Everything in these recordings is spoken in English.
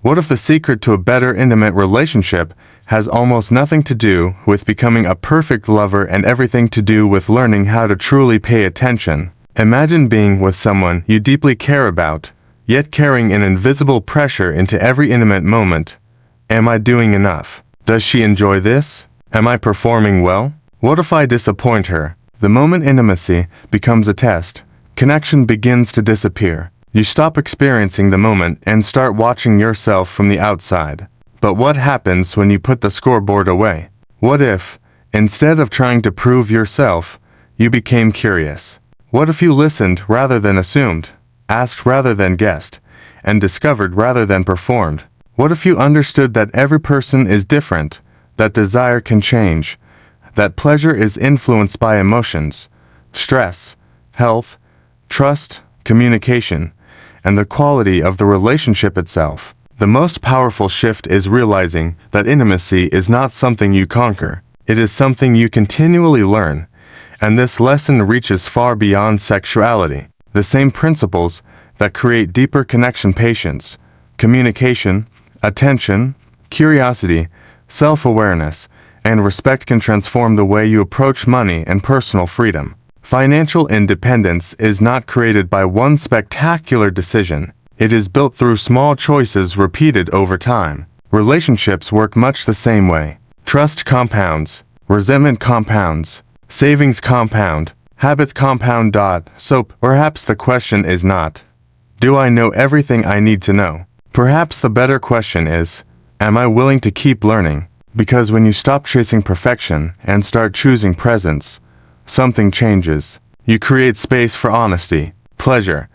What if the secret to a better intimate relationship has almost nothing to do with becoming a perfect lover and everything to do with learning how to truly pay attention? Imagine being with someone you deeply care about, yet carrying an invisible pressure into every intimate moment. Am I doing enough? Does she enjoy this? Am I performing well? What if I disappoint her? The moment intimacy becomes a test, connection begins to disappear. You stop experiencing the moment and start watching yourself from the outside. But what happens when you put the scoreboard away? What if, instead of trying to prove yourself, you became curious? What if you listened rather than assumed, asked rather than guessed, and discovered rather than performed? What if you understood that every person is different, that desire can change, that pleasure is influenced by emotions, stress, health, trust, communication, and the quality of the relationship itself? The most powerful shift is realizing that intimacy is not something you conquer. It is something you continually learn, and this lesson reaches far beyond sexuality. The same principles that create deeper connection, patience, communication, attention, curiosity, self-awareness, and respect can transform the way you approach money and personal freedom. Financial independence is not created by one spectacular decision. It is built through small choices repeated over time. Relationships work much the same way. Trust compounds, resentment compounds, savings compound, habits compound. So perhaps the question is not, do I know everything I need to know? Perhaps the better question is, am I willing to keep learning? Because when you stop chasing perfection and start choosing presence, something changes. You create space for honesty, pleasure,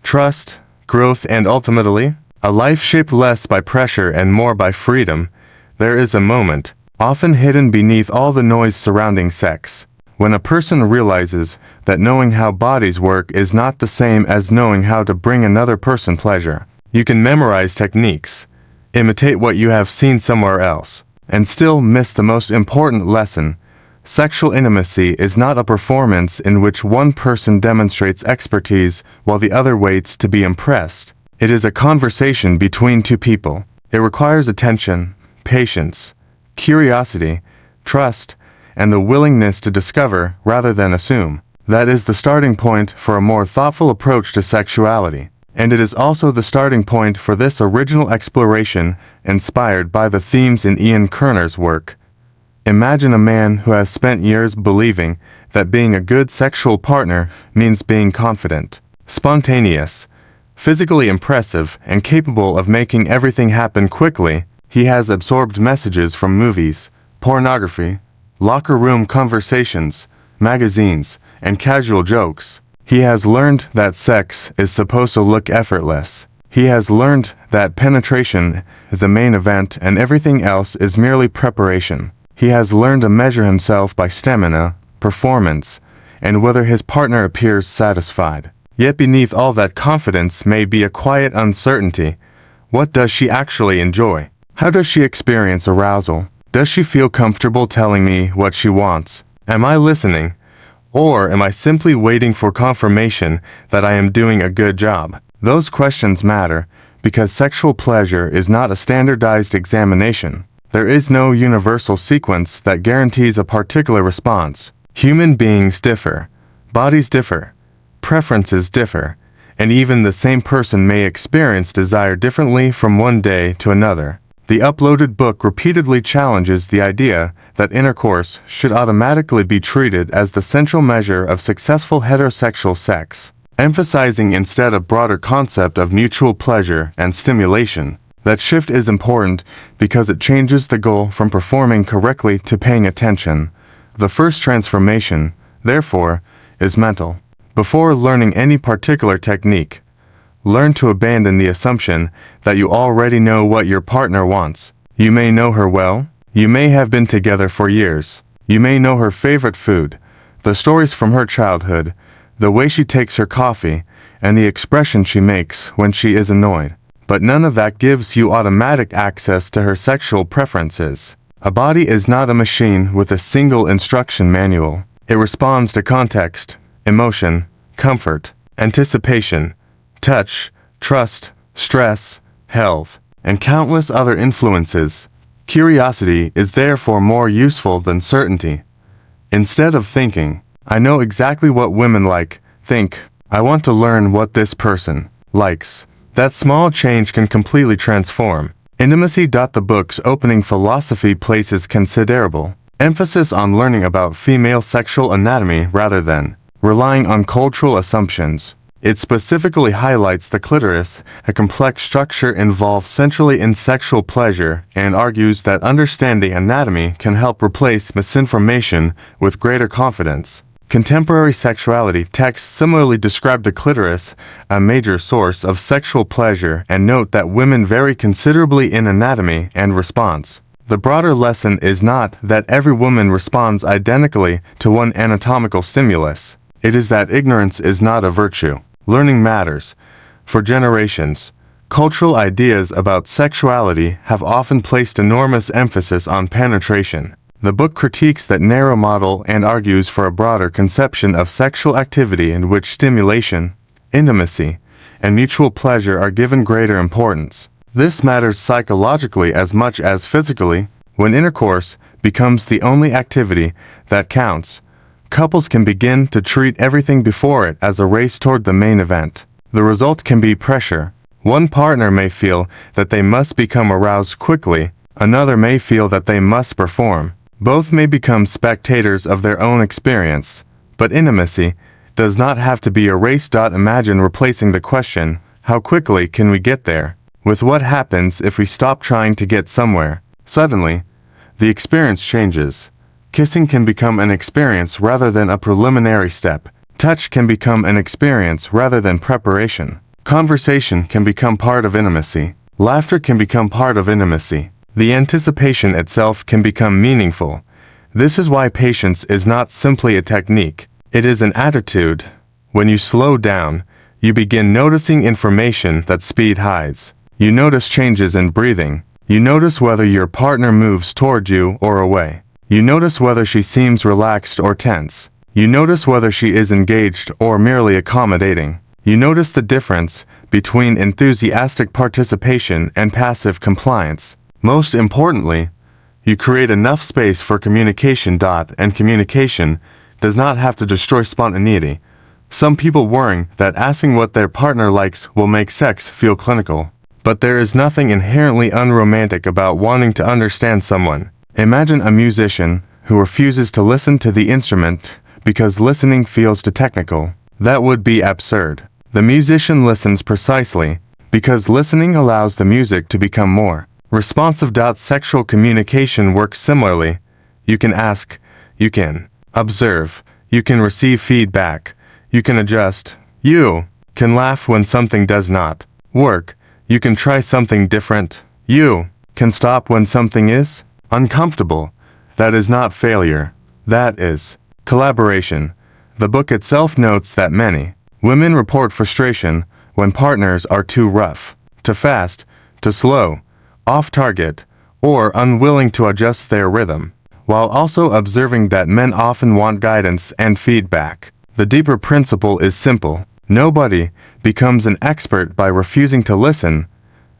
trust, growth, and ultimately, a life shaped less by pressure and more by freedom. There is a moment, often hidden beneath all the noise surrounding sex, when a person realizes that knowing how bodies work is not the same as knowing how to bring another person pleasure. You can memorize techniques, imitate what you have seen somewhere else, and still miss the most important lesson. Sexual intimacy is not a performance in which one person demonstrates expertise while the other waits to be impressed. It is a conversation between two people. It requires attention, patience, curiosity, trust, and the willingness to discover rather than assume. That is the starting point for a more thoughtful approach to sexuality. And it is also the starting point for this original exploration, inspired by the themes in Ian Kerner's work. Imagine a man who has spent years believing that being a good sexual partner means being confident, spontaneous, physically impressive, and capable of making everything happen quickly. He has absorbed messages from movies, pornography, locker room conversations, magazines, and casual jokes. He has learned that sex is supposed to look effortless. He has learned that penetration is the main event and everything else is merely preparation. He has learned to measure himself by stamina, performance, and whether his partner appears satisfied. Yet beneath all that confidence may be a quiet uncertainty. What does she actually enjoy? How does she experience arousal? Does she feel comfortable telling me what she wants? Am I listening? Or am I simply waiting for confirmation that I am doing a good job? Those questions matter because sexual pleasure is not a standardized examination. There is no universal sequence that guarantees a particular response. Human beings differ, bodies differ, preferences differ, and even the same person may experience desire differently from one day to another. The uploaded book repeatedly challenges the idea that intercourse should automatically be treated as the central measure of successful heterosexual sex, emphasizing instead a broader concept of mutual pleasure and stimulation. That shift is important because it changes the goal from performing correctly to paying attention. The first transformation, therefore, is mental. Before learning any particular technique, learn to abandon the assumption that you already know what your partner wants. You may know her well, you may have been together for years, you may know her favorite food, the stories from her childhood, the way she takes her coffee, and the expression she makes when she is annoyed. But none of that gives you automatic access to her sexual preferences. A body is not a machine with a single instruction manual. It responds to context, emotion, comfort, anticipation, touch, trust, stress, health, and countless other influences. Curiosity is therefore more useful than certainty. Instead of thinking, I know exactly what women like, think, I want to learn what this person likes. That small change can completely transform intimacy. The book's opening philosophy places considerable emphasis on learning about female sexual anatomy rather than relying on cultural assumptions. It specifically highlights the clitoris, a complex structure involved centrally in sexual pleasure, and argues that understanding anatomy can help replace misinformation with greater confidence. Contemporary sexuality texts similarly describe the clitoris, a major source of sexual pleasure, and note that women vary considerably in anatomy and response. The broader lesson is not that every woman responds identically to one anatomical stimulus. It is that ignorance is not a virtue. Learning matters. For generations, cultural ideas about sexuality have often placed enormous emphasis on penetration. The book critiques that narrow model and argues for a broader conception of sexual activity in which stimulation, intimacy, and mutual pleasure are given greater importance. This matters psychologically as much as physically. When intercourse becomes the only activity that counts, couples can begin to treat everything before it as a race toward the main event. The result can be pressure. One partner may feel that they must become aroused quickly, another may feel that they must perform. Both may become spectators of their own experience, but intimacy does not have to be a race. Imagine replacing the question, how quickly can we get there, with what happens if we stop trying to get somewhere. Suddenly, the experience changes. Kissing can become an experience rather than a preliminary step. Touch can become an experience rather than preparation. Conversation can become part of intimacy. Laughter can become part of intimacy. The anticipation itself can become meaningful. This is why patience is not simply a technique. It is an attitude. When you slow down, you begin noticing information that speed hides. You notice changes in breathing. You notice whether your partner moves toward you or away. You notice whether she seems relaxed or tense. You notice whether she is engaged or merely accommodating. You notice the difference between enthusiastic participation and passive compliance. Most importantly, you create enough space for communication. And communication does not have to destroy spontaneity. Some people worry that asking what their partner likes will make sex feel clinical. But there is nothing inherently unromantic about wanting to understand someone. Imagine a musician who refuses to listen to the instrument because listening feels too technical. That would be absurd. The musician listens precisely because listening allows the music to become more responsive. Sexual communication works similarly. You can ask, you can observe, you can receive feedback, you can adjust, you can laugh when something does not work, you can try something different, you can stop when something is uncomfortable. That is not failure. That is collaboration. The book itself notes that many women report frustration when partners are too rough, too fast, too slow, off target, or unwilling to adjust their rhythm, while also observing that men often want guidance and feedback. The deeper principle is simple. Nobody becomes an expert by refusing to listen.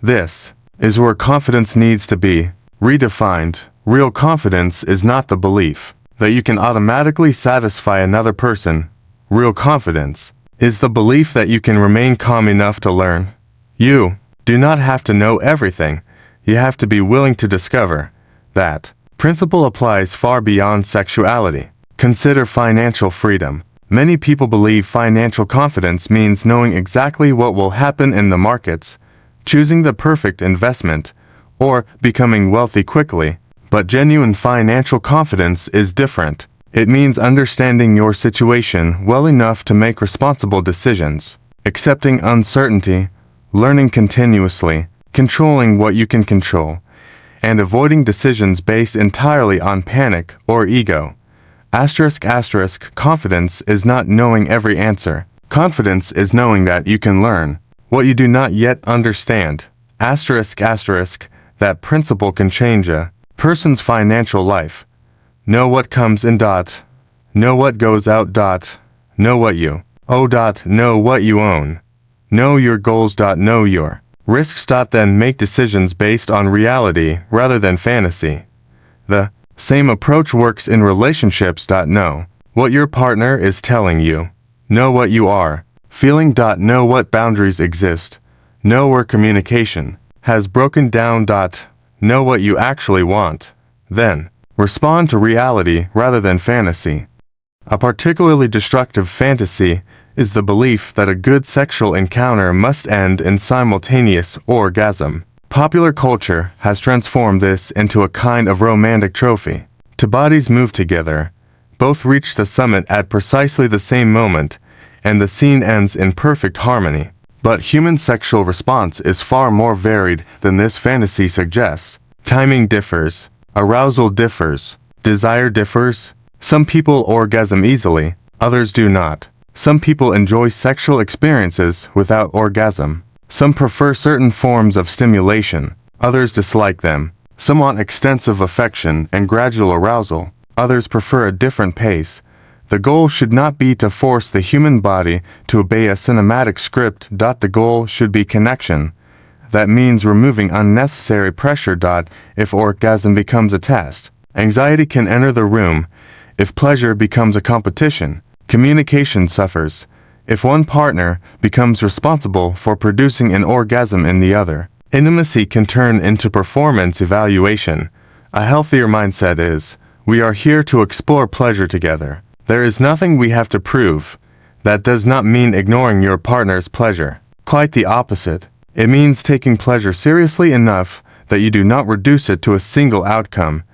This is where confidence needs to be redefined. Real confidence is not the belief that you can automatically satisfy another person. Real confidence is the belief that you can remain calm enough to learn. You do not have to know everything. You have to be willing to discover. That principle applies far beyond sexuality. Consider financial freedom. Many people believe financial confidence means knowing exactly what will happen in the markets, choosing the perfect investment, or becoming wealthy quickly. But genuine financial confidence is different. It means understanding your situation well enough to make responsible decisions, accepting uncertainty, learning continuously, controlling what you can control, and avoiding decisions based entirely on panic or ego. Confidence is not knowing every answer. Confidence is knowing that you can learn what you do not yet understand. That principle can change a person's financial life. Know what comes in. Know what goes out. Know what you owe. Know what you own. Know your goals. Know your Risks. Then make decisions based on reality rather than fantasy. The same approach works in relationships. Know what your partner is telling you. Know what you are feeling. Know what boundaries exist. Know where communication has broken down. Know what you actually want. Then, respond to reality rather than fantasy. A particularly destructive fantasy is the belief that a good sexual encounter must end in simultaneous orgasm. Popular culture has transformed this into a kind of romantic trophy. Two bodies move together, both reach the summit at precisely the same moment, and the scene ends in perfect harmony. But human sexual response is far more varied than this fantasy suggests. Timing differs, arousal differs, desire differs. Some people orgasm easily, others do not. Some people enjoy sexual experiences without orgasm. Some prefer certain forms of stimulation, others dislike them. Some want extensive affection and gradual arousal, others prefer a different pace. The goal should not be to force the human body to obey a cinematic script. The goal should be connection. That means removing unnecessary pressure. If orgasm becomes a test, anxiety can enter the room. If pleasure becomes a competition, communication suffers. If one partner becomes responsible for producing an orgasm in the other, intimacy can turn into performance evaluation. A healthier mindset is, we are here to explore pleasure together. There is nothing we have to prove. That does not mean ignoring your partner's pleasure. Quite the opposite. It means taking pleasure seriously enough that you do not reduce it to a single outcome.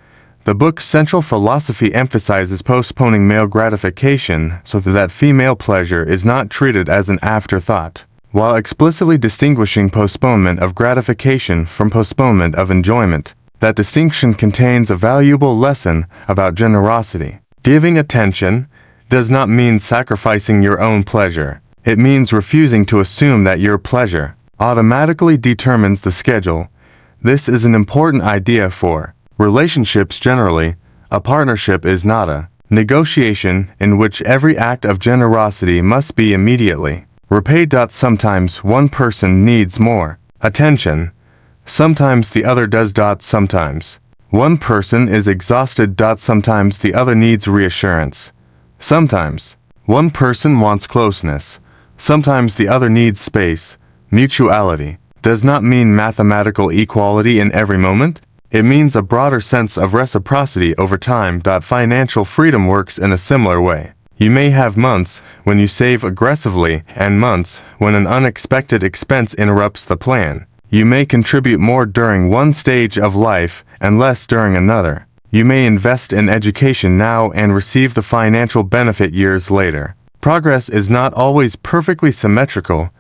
The book's central philosophy emphasizes postponing male gratification so that female pleasure is not treated as an afterthought, while explicitly distinguishing postponement of gratification from postponement of enjoyment. That distinction contains a valuable lesson about generosity. Giving attention does not mean sacrificing your own pleasure. It means refusing to assume that your pleasure automatically determines the schedule. This is an important idea for relationships generally. A partnership is not a negotiation in which every act of generosity must be immediately repaid. Sometimes one person needs more attention. Sometimes the other does. Sometimes one person is exhausted. Sometimes the other needs reassurance. Sometimes one person wants closeness. Sometimes the other needs space. Mutuality does not mean mathematical equality in every moment. It means a broader sense of reciprocity over time. Financial freedom works in a similar way. You may have months when you save aggressively and months when an unexpected expense interrupts the plan. You may contribute more during one stage of life and less during another. You may invest in education now and receive the financial benefit years later. Progress is not always perfectly symmetrical.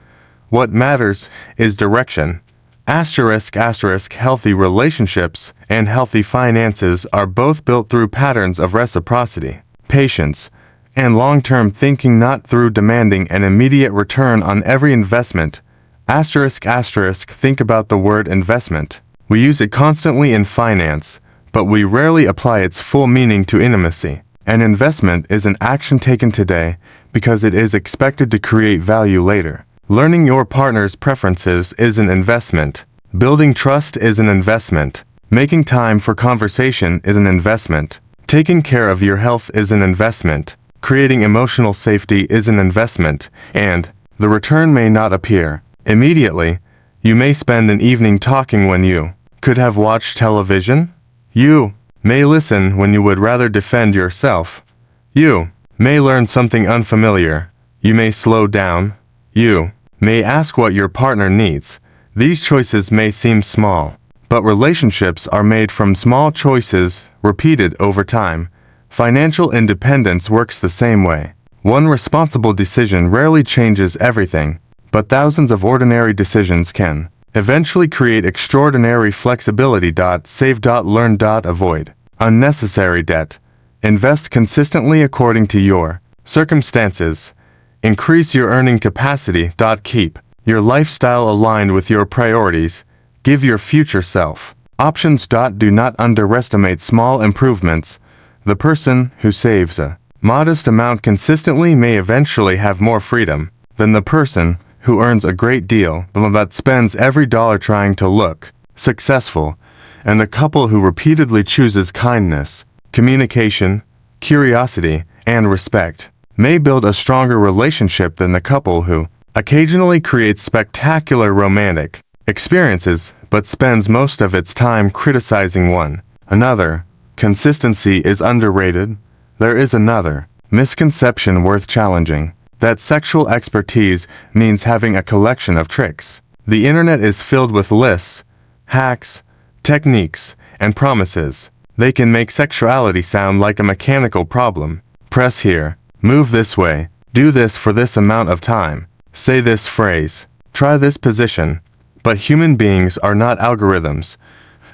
What matters is direction. Healthy relationships and healthy finances are both built through patterns of reciprocity, patience, and long-term thinking, not through demanding an immediate return on every investment. Think about the word investment. We use it constantly in finance, but we rarely apply its full meaning to intimacy. An investment is an action taken today because it is expected to create value later. Learning your partner's preferences is an investment. Building trust is an investment. Making time for conversation is an investment. Taking care of your health is an investment. Creating emotional safety is an investment, and the return may not appear immediately. You may spend an evening talking when you could have watched television. You may listen when you would rather defend yourself. You may learn something unfamiliar. You may slow down. You may ask what your partner needs. These choices may seem small, but relationships are made from small choices repeated over time. Financial independence works the same way. One responsible decision rarely changes everything, but thousands of ordinary decisions can eventually create extraordinary flexibility. Save. Learn. Avoid unnecessary debt. Invest consistently according to your circumstances. Increase your earning capacity. Keep your lifestyle aligned with your priorities. Give your future self options. Do not underestimate small improvements. The person who saves a modest amount consistently may eventually have more freedom than the person who earns a great deal but spends every dollar trying to look successful, and the couple who repeatedly chooses kindness, communication, curiosity, and respect may build a stronger relationship than the couple who occasionally creates spectacular romantic experiences but spends most of its time criticizing one another. Consistency is underrated. There is another misconception worth challenging, that sexual expertise means having a collection of tricks. The internet is filled with lists, hacks, techniques, and promises. They can make sexuality sound like a mechanical problem. Press here, move this way, do this for this amount of time, say this phrase, try this position. But human beings are not algorithms.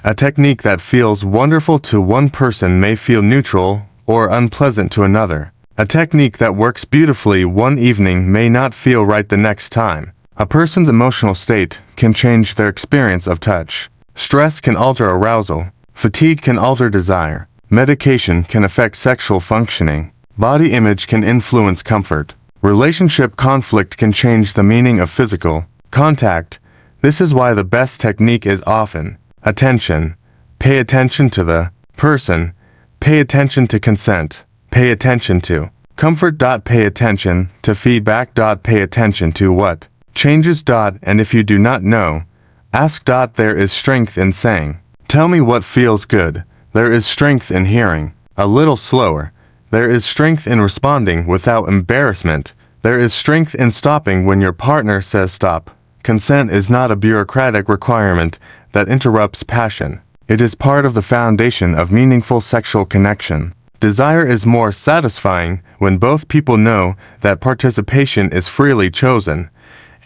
A technique that feels wonderful to one person may feel neutral or unpleasant to another. A technique that works beautifully one evening may not feel right the next time. A person's emotional state can change their experience of touch. Stress can alter arousal. Fatigue can alter desire. Medication can affect sexual functioning. Body image can influence comfort. Relationship conflict can change the meaning of physical contact. This is why the best technique is often attention. Pay attention to the person. Pay attention to consent. Pay attention to comfort. Pay attention to feedback. Pay attention to what changes. And if you do not know, ask. There is strength in saying, tell me what feels good. There is strength in hearing a little slower. There is strength in responding without embarrassment. There is strength in stopping when your partner says stop. Consent is not a bureaucratic requirement that interrupts passion. It is part of the foundation of meaningful sexual connection. Desire is more satisfying when both people know that participation is freely chosen,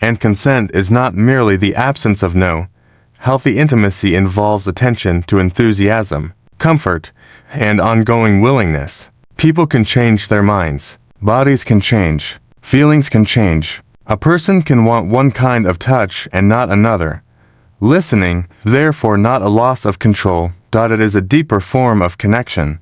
and consent is not merely the absence of no. Healthy intimacy involves attention to enthusiasm, comfort, and ongoing willingness. People can change their minds. Bodies can change. Feelings can change. A person can want one kind of touch and not another. Listening, therefore, not a loss of control. It is a deeper form of connection.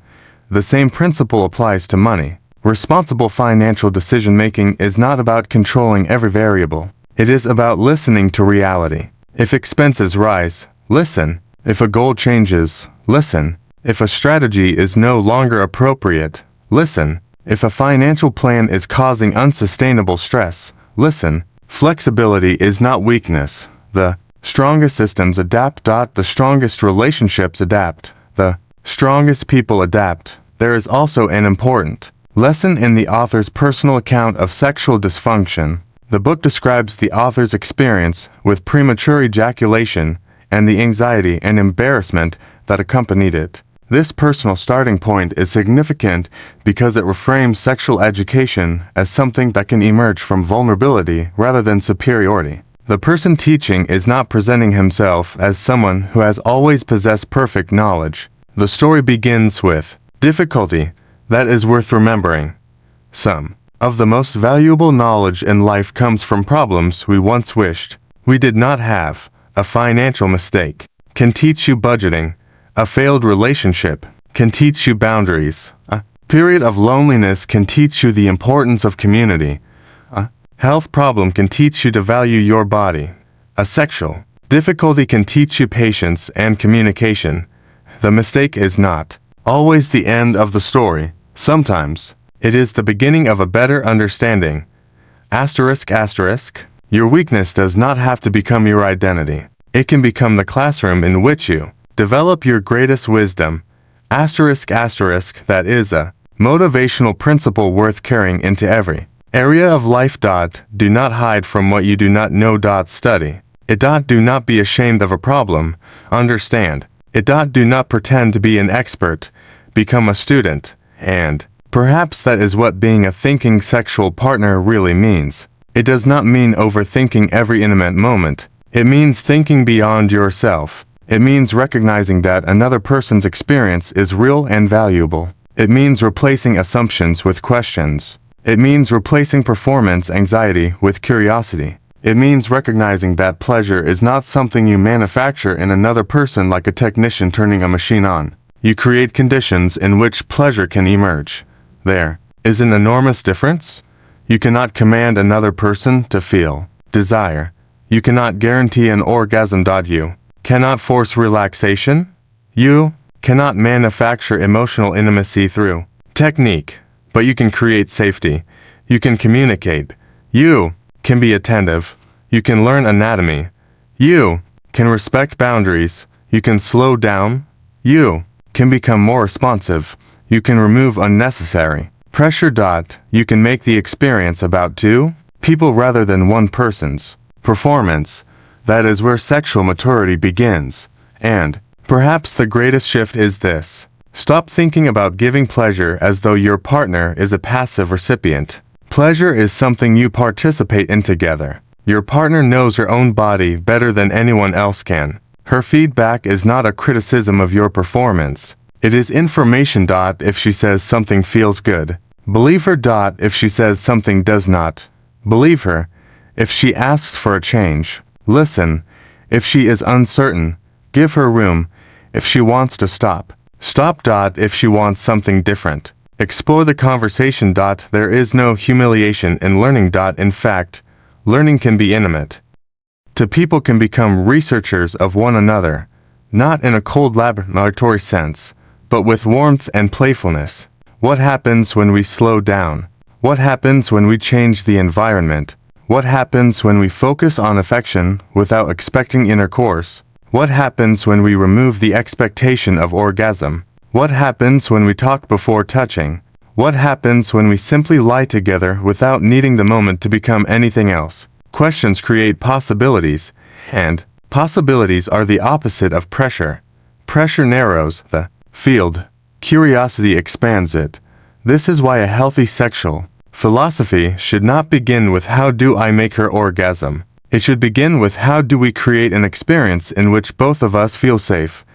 The same principle applies to money. Responsible financial decision-making is not about controlling every variable. It is about listening to reality. If expenses rise, listen. If a goal changes, listen. If a strategy is no longer appropriate, listen. If a financial plan is causing unsustainable stress, listen. Flexibility is not weakness. The strongest systems adapt. The strongest relationships adapt. The strongest people adapt. There is also an important lesson in the author's personal account of sexual dysfunction. The book describes the author's experience with premature ejaculation and the anxiety and embarrassment that accompanied it. This personal starting point is significant because it reframes sexual education as something that can emerge from vulnerability rather than superiority. The person teaching is not presenting himself as someone who has always possessed perfect knowledge. The story begins with difficulty that is worth remembering. Some of the most valuable knowledge in life comes from problems we once wished we did not have. A financial mistake can teach you budgeting. A failed relationship can teach you boundaries. A period of loneliness can teach you the importance of community. A health problem can teach you to value your body. A sexual difficulty can teach you patience and communication. The mistake is not always the end of the story. Sometimes it is the beginning of a better understanding. ***. Your weakness does not have to become your identity. It can become the classroom in which you develop your greatest wisdom. ***. That is a motivational principle worth carrying into every area of life. Do not hide from what you do not know. Study it. Do not be ashamed of a problem. Understand it. Do not pretend to be an expert. Become a student. And perhaps that is what being a thinking sexual partner really means. It does not mean overthinking every intimate moment. It means thinking beyond yourself. It means recognizing that another person's experience is real and valuable. It means replacing assumptions with questions. It means replacing performance anxiety with curiosity. It means recognizing that pleasure is not something you manufacture in another person like a technician turning a machine on. You create conditions in which pleasure can emerge. There is an enormous difference. You cannot command another person to feel desire. You cannot guarantee an orgasm. You cannot force relaxation. You cannot manufacture emotional intimacy through technique, but you can create safety. You can communicate. You can be attentive. You can learn anatomy. You can respect boundaries. You can slow down. You can become more responsive. You can remove unnecessary pressure. You can make the experience about two people rather than one person's performance. That is where sexual maturity begins. And perhaps the greatest shift is this: stop thinking about giving pleasure as though your partner is a passive recipient. Pleasure is something you participate in together. Your partner knows her own body better than anyone else can. Her feedback is not a criticism of your performance. It is information. If she says something feels good, believe her. If she says something does not, believe her. If she asks for a change, listen. If she is uncertain, give her room. If she wants to stop, stop. If she wants something different, explore the conversation. There is no humiliation in learning. In fact, learning can be intimate. Two people can become researchers of one another, not in a cold laboratory sense, but with warmth and playfulness. What happens when we slow down? What happens when we change the environment? What happens when we focus on affection without expecting intercourse? What happens when we remove the expectation of orgasm? What happens when we talk before touching? What happens when we simply lie together without needing the moment to become anything else? Questions create possibilities, and possibilities are the opposite of pressure. Pressure narrows the field. Curiosity expands it. This is why a healthy sexual philosophy should not begin with how do I make her orgasm. It should begin with how do we create an experience in which both of us feel safe,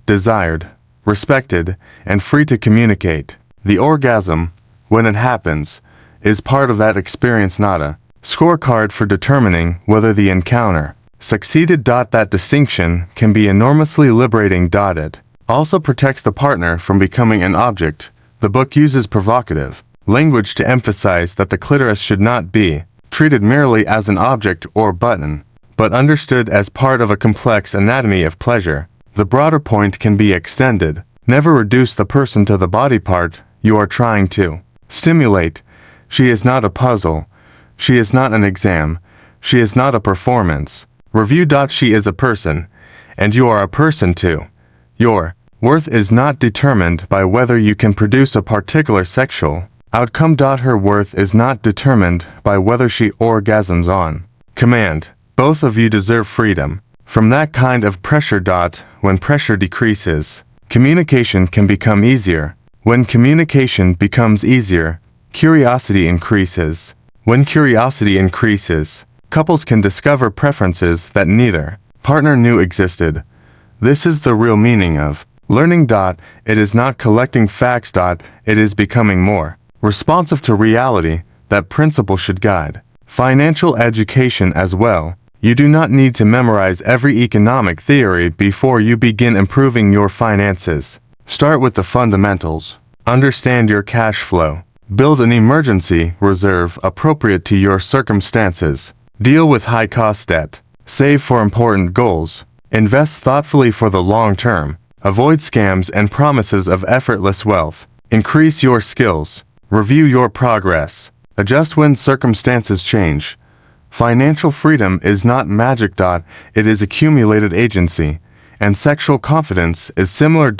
desired, respected, and free to communicate. The orgasm, when it happens, is part of that experience, not a scorecard for determining whether the encounter succeeded. That distinction can be enormously liberating. It also protects the partner from becoming an object. The book uses provocative language to emphasize that the clitoris should not be treated merely as an object or button, but understood as part of a complex anatomy of pleasure. The broader point can be extended. Never reduce the person to the body part you are trying to stimulate. She is not a puzzle. She is not an exam. She is not a performance review. She is a person, and you are a person too. Your worth is not determined by whether you can produce a particular sexual outcome. Her worth is not determined by whether she orgasms on command. Both of you deserve freedom from that kind of pressure. When pressure decreases, communication can become easier. When communication becomes easier, curiosity increases. When curiosity increases, couples can discover preferences that neither partner knew existed. This is the real meaning of learning. It is not collecting facts. It is becoming more responsive to reality. That principle should guide financial education as well. You do not need to memorize every economic theory before you begin improving your finances. Start with the fundamentals. Understand your cash flow. Build an emergency reserve appropriate to your circumstances. Deal with high-cost debt. Save for important goals. Invest thoughtfully for the long term. Avoid scams and promises of effortless wealth. Increase your skills. Review your progress. Adjust when circumstances change. Financial freedom is not magic. It is accumulated agency. And sexual confidence is similar.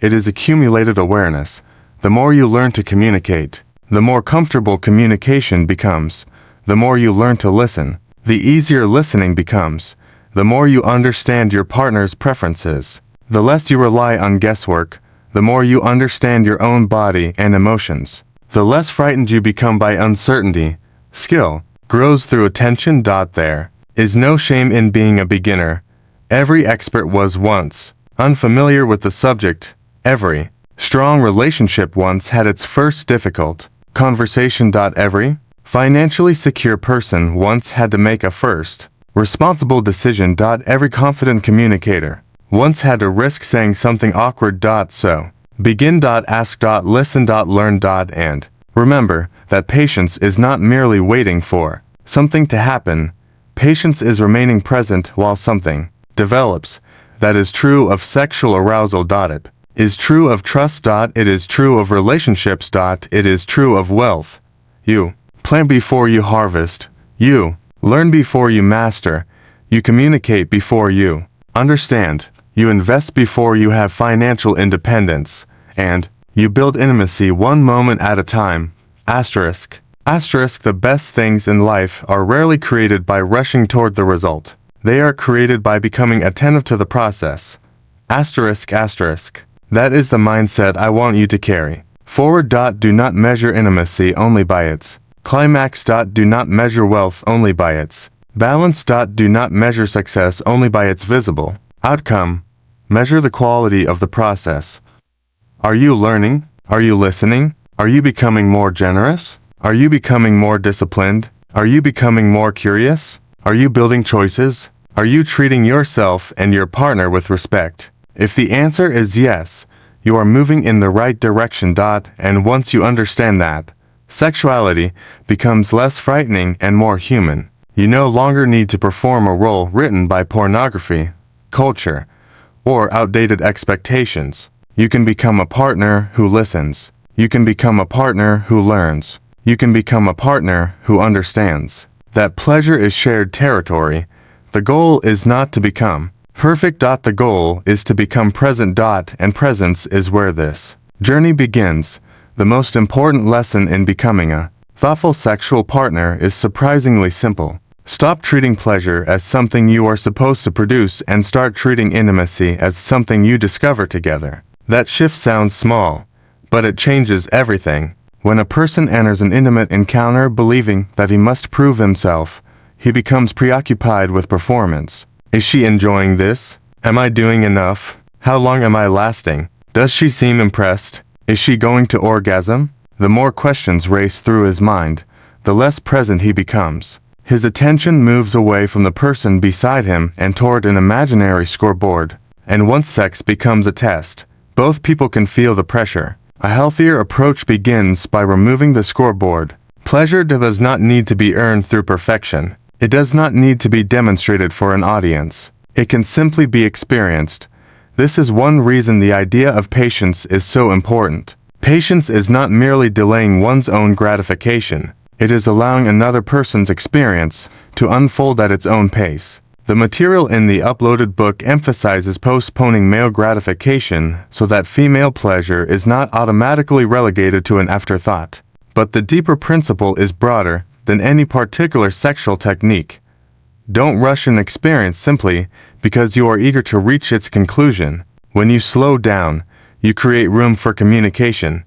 It is accumulated awareness. The more you learn to communicate, the more comfortable communication becomes. The more you learn to listen, the easier listening becomes. The more you understand your partner's preferences, the less you rely on guesswork. The more you understand your own body and emotions, the less frightened you become by uncertainty. Skill grows through attention. There is no shame in being a beginner. Every expert was once unfamiliar with the subject. Every strong relationship once had its first difficult conversation. Every financially secure person once had to make a first responsible decision. Every confident communicator once had to risk saying something awkward. So begin. Ask. Listen. Learn. And remember that patience is not merely waiting for something to happen. Patience is remaining present while something develops. That is true of sexual arousal. It is true of trust. It is true of relationships. It is true of wealth. You plant before you harvest. You learn before you master. You communicate before you understand. You invest before you have financial independence. And you build intimacy one moment at a time. Asterisk. Asterisk. The best things in life are rarely created by rushing toward the result. They are created by becoming attentive to the process. Asterisk. Asterisk. That is the mindset I want you to carry forward. Do not measure intimacy only by its climax. Do not measure wealth only by its balance. Do not measure success only by its visible outcome. Measure the quality of the process. Are you learning? Are you listening? Are you becoming more generous? Are you becoming more disciplined? Are you becoming more curious? Are you building choices? Are you treating yourself and your partner with respect? If the answer is yes, you are moving in the right direction. And once you understand that, sexuality becomes less frightening and more human. You no longer need to perform a role written by pornography, culture, or outdated expectations. You can become a partner who listens. You can become a partner who learns. You can become a partner who understands that pleasure is shared territory. The goal is not to become perfect. The goal is to become present. And presence is where this journey begins. The most important lesson in becoming a thoughtful sexual partner is surprisingly simple. Stop treating pleasure as something you are supposed to produce and start treating intimacy as something you discover together. That shift sounds small, but it changes everything. When a person enters an intimate encounter believing that he must prove himself, he becomes preoccupied with performance. Is she enjoying this? Am I doing enough? How long am I lasting? Does she seem impressed? Is she going to orgasm? The more questions race through his mind, the less present he becomes. His attention moves away from the person beside him and toward an imaginary scoreboard. And once sex becomes a test, both people can feel the pressure. A healthier approach begins by removing the scoreboard. Pleasure does not need to be earned through perfection. It does not need to be demonstrated for an audience. It can simply be experienced. This is one reason the idea of patience is so important. Patience is not merely delaying one's own gratification. It is allowing another person's experience to unfold at its own pace. The material in the uploaded book emphasizes postponing male gratification so that female pleasure is not automatically relegated to an afterthought. But the deeper principle is broader than any particular sexual technique. Don't rush an experience simply because you are eager to reach its conclusion. When you slow down, you create room for communication,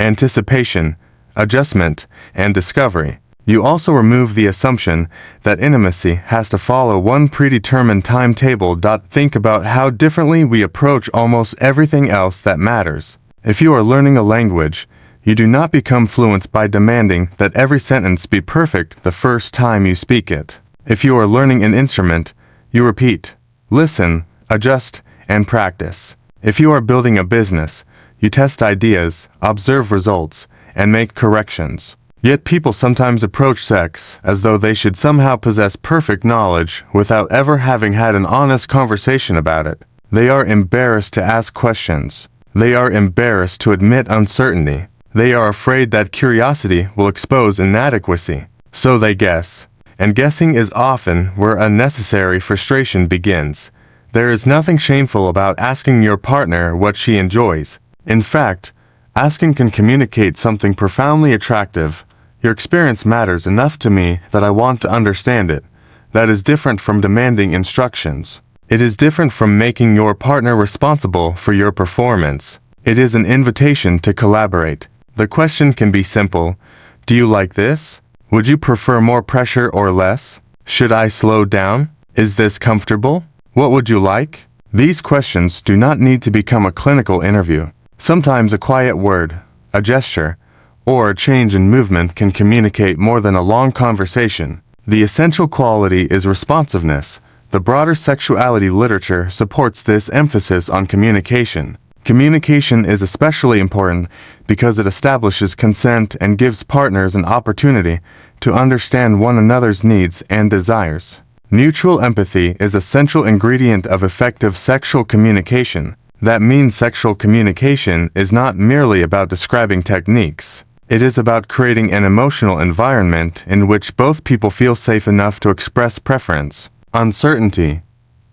anticipation, adjustment, and discovery. You also remove the assumption that intimacy has to follow one predetermined timetable. Think about how differently we approach almost everything else that matters. If you are learning a language, you do not become fluent by demanding that every sentence be perfect the first time you speak it. If you are learning an instrument, you repeat, listen, adjust, and practice. If you are building a business, you test ideas, observe results, and make corrections. Yet people sometimes approach sex as though they should somehow possess perfect knowledge without ever having had an honest conversation about it. They are embarrassed to ask questions. They are embarrassed to admit uncertainty. They are afraid that curiosity will expose inadequacy. So they guess. And guessing is often where unnecessary frustration begins. There is nothing shameful about asking your partner what she enjoys. In fact, asking can communicate something profoundly attractive. Your experience matters enough to me that I want to understand it. That is different from demanding instructions. It is different from making your partner responsible for your performance. It is an invitation to collaborate. The question can be simple. Do you like this? Would you prefer more pressure or less? Should I slow down? Is this comfortable? What would you like? These questions do not need to become a clinical interview. Sometimes a quiet word, a gesture, or a change in movement can communicate more than a long conversation. The essential quality is responsiveness. The broader sexuality literature supports this emphasis on communication. Communication is especially important because it establishes consent and gives partners an opportunity to understand one another's needs and desires. Mutual empathy is a central ingredient of effective sexual communication. That means sexual communication is not merely about describing techniques. It is about creating an emotional environment in which both people feel safe enough to express preference, uncertainty,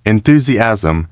enthusiasm,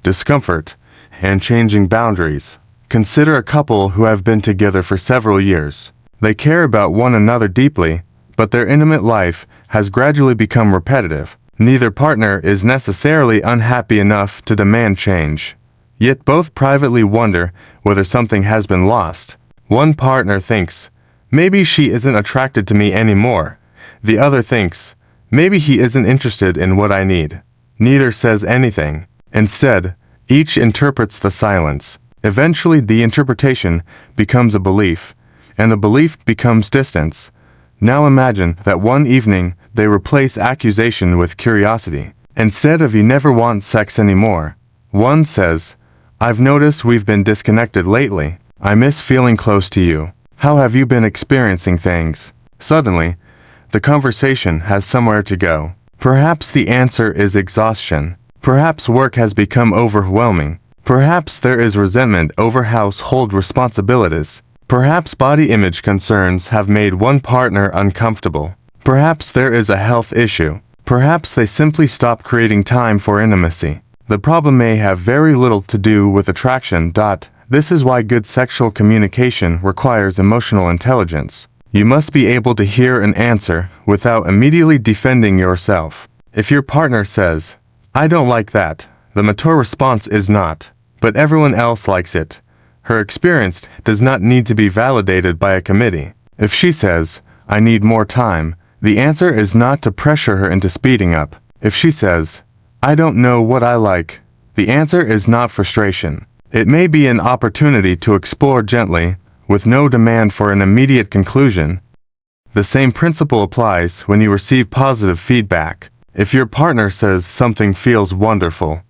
discomfort, and changing boundaries. Consider a couple who have been together for several years. They care about one another deeply, but their intimate life has gradually become repetitive. Neither partner is necessarily unhappy enough to demand change. Yet both privately wonder whether something has been lost. One partner thinks, maybe she isn't attracted to me anymore. The other thinks, maybe he isn't interested in what I need. Neither says anything. Instead, each interprets the silence. Eventually, the interpretation becomes a belief, and the belief becomes distance. Now imagine that one evening they replace accusation with curiosity. Instead of "you never want sex anymore," one says, "I've noticed we've been disconnected lately. I miss feeling close to you. How have you been experiencing things?" Suddenly, the conversation has somewhere to go. Perhaps the answer is exhaustion. Perhaps work has become overwhelming. Perhaps there is resentment over household responsibilities. Perhaps body image concerns have made one partner uncomfortable. Perhaps there is a health issue. Perhaps they simply stop creating time for intimacy. The problem may have very little to do with attraction. This is why good sexual communication requires emotional intelligence. You must be able to hear an answer without immediately defending yourself. If your partner says, "I don't like that," the mature response is not, "But everyone else likes it." Her experience does not need to be validated by a committee. If she says, "I need more time," the answer is not to pressure her into speeding up. If she says, "I don't know what I like," the answer is not frustration. It may be an opportunity to explore gently, with no demand for an immediate conclusion. The same principle applies when you receive positive feedback. If your partner says something feels wonderful,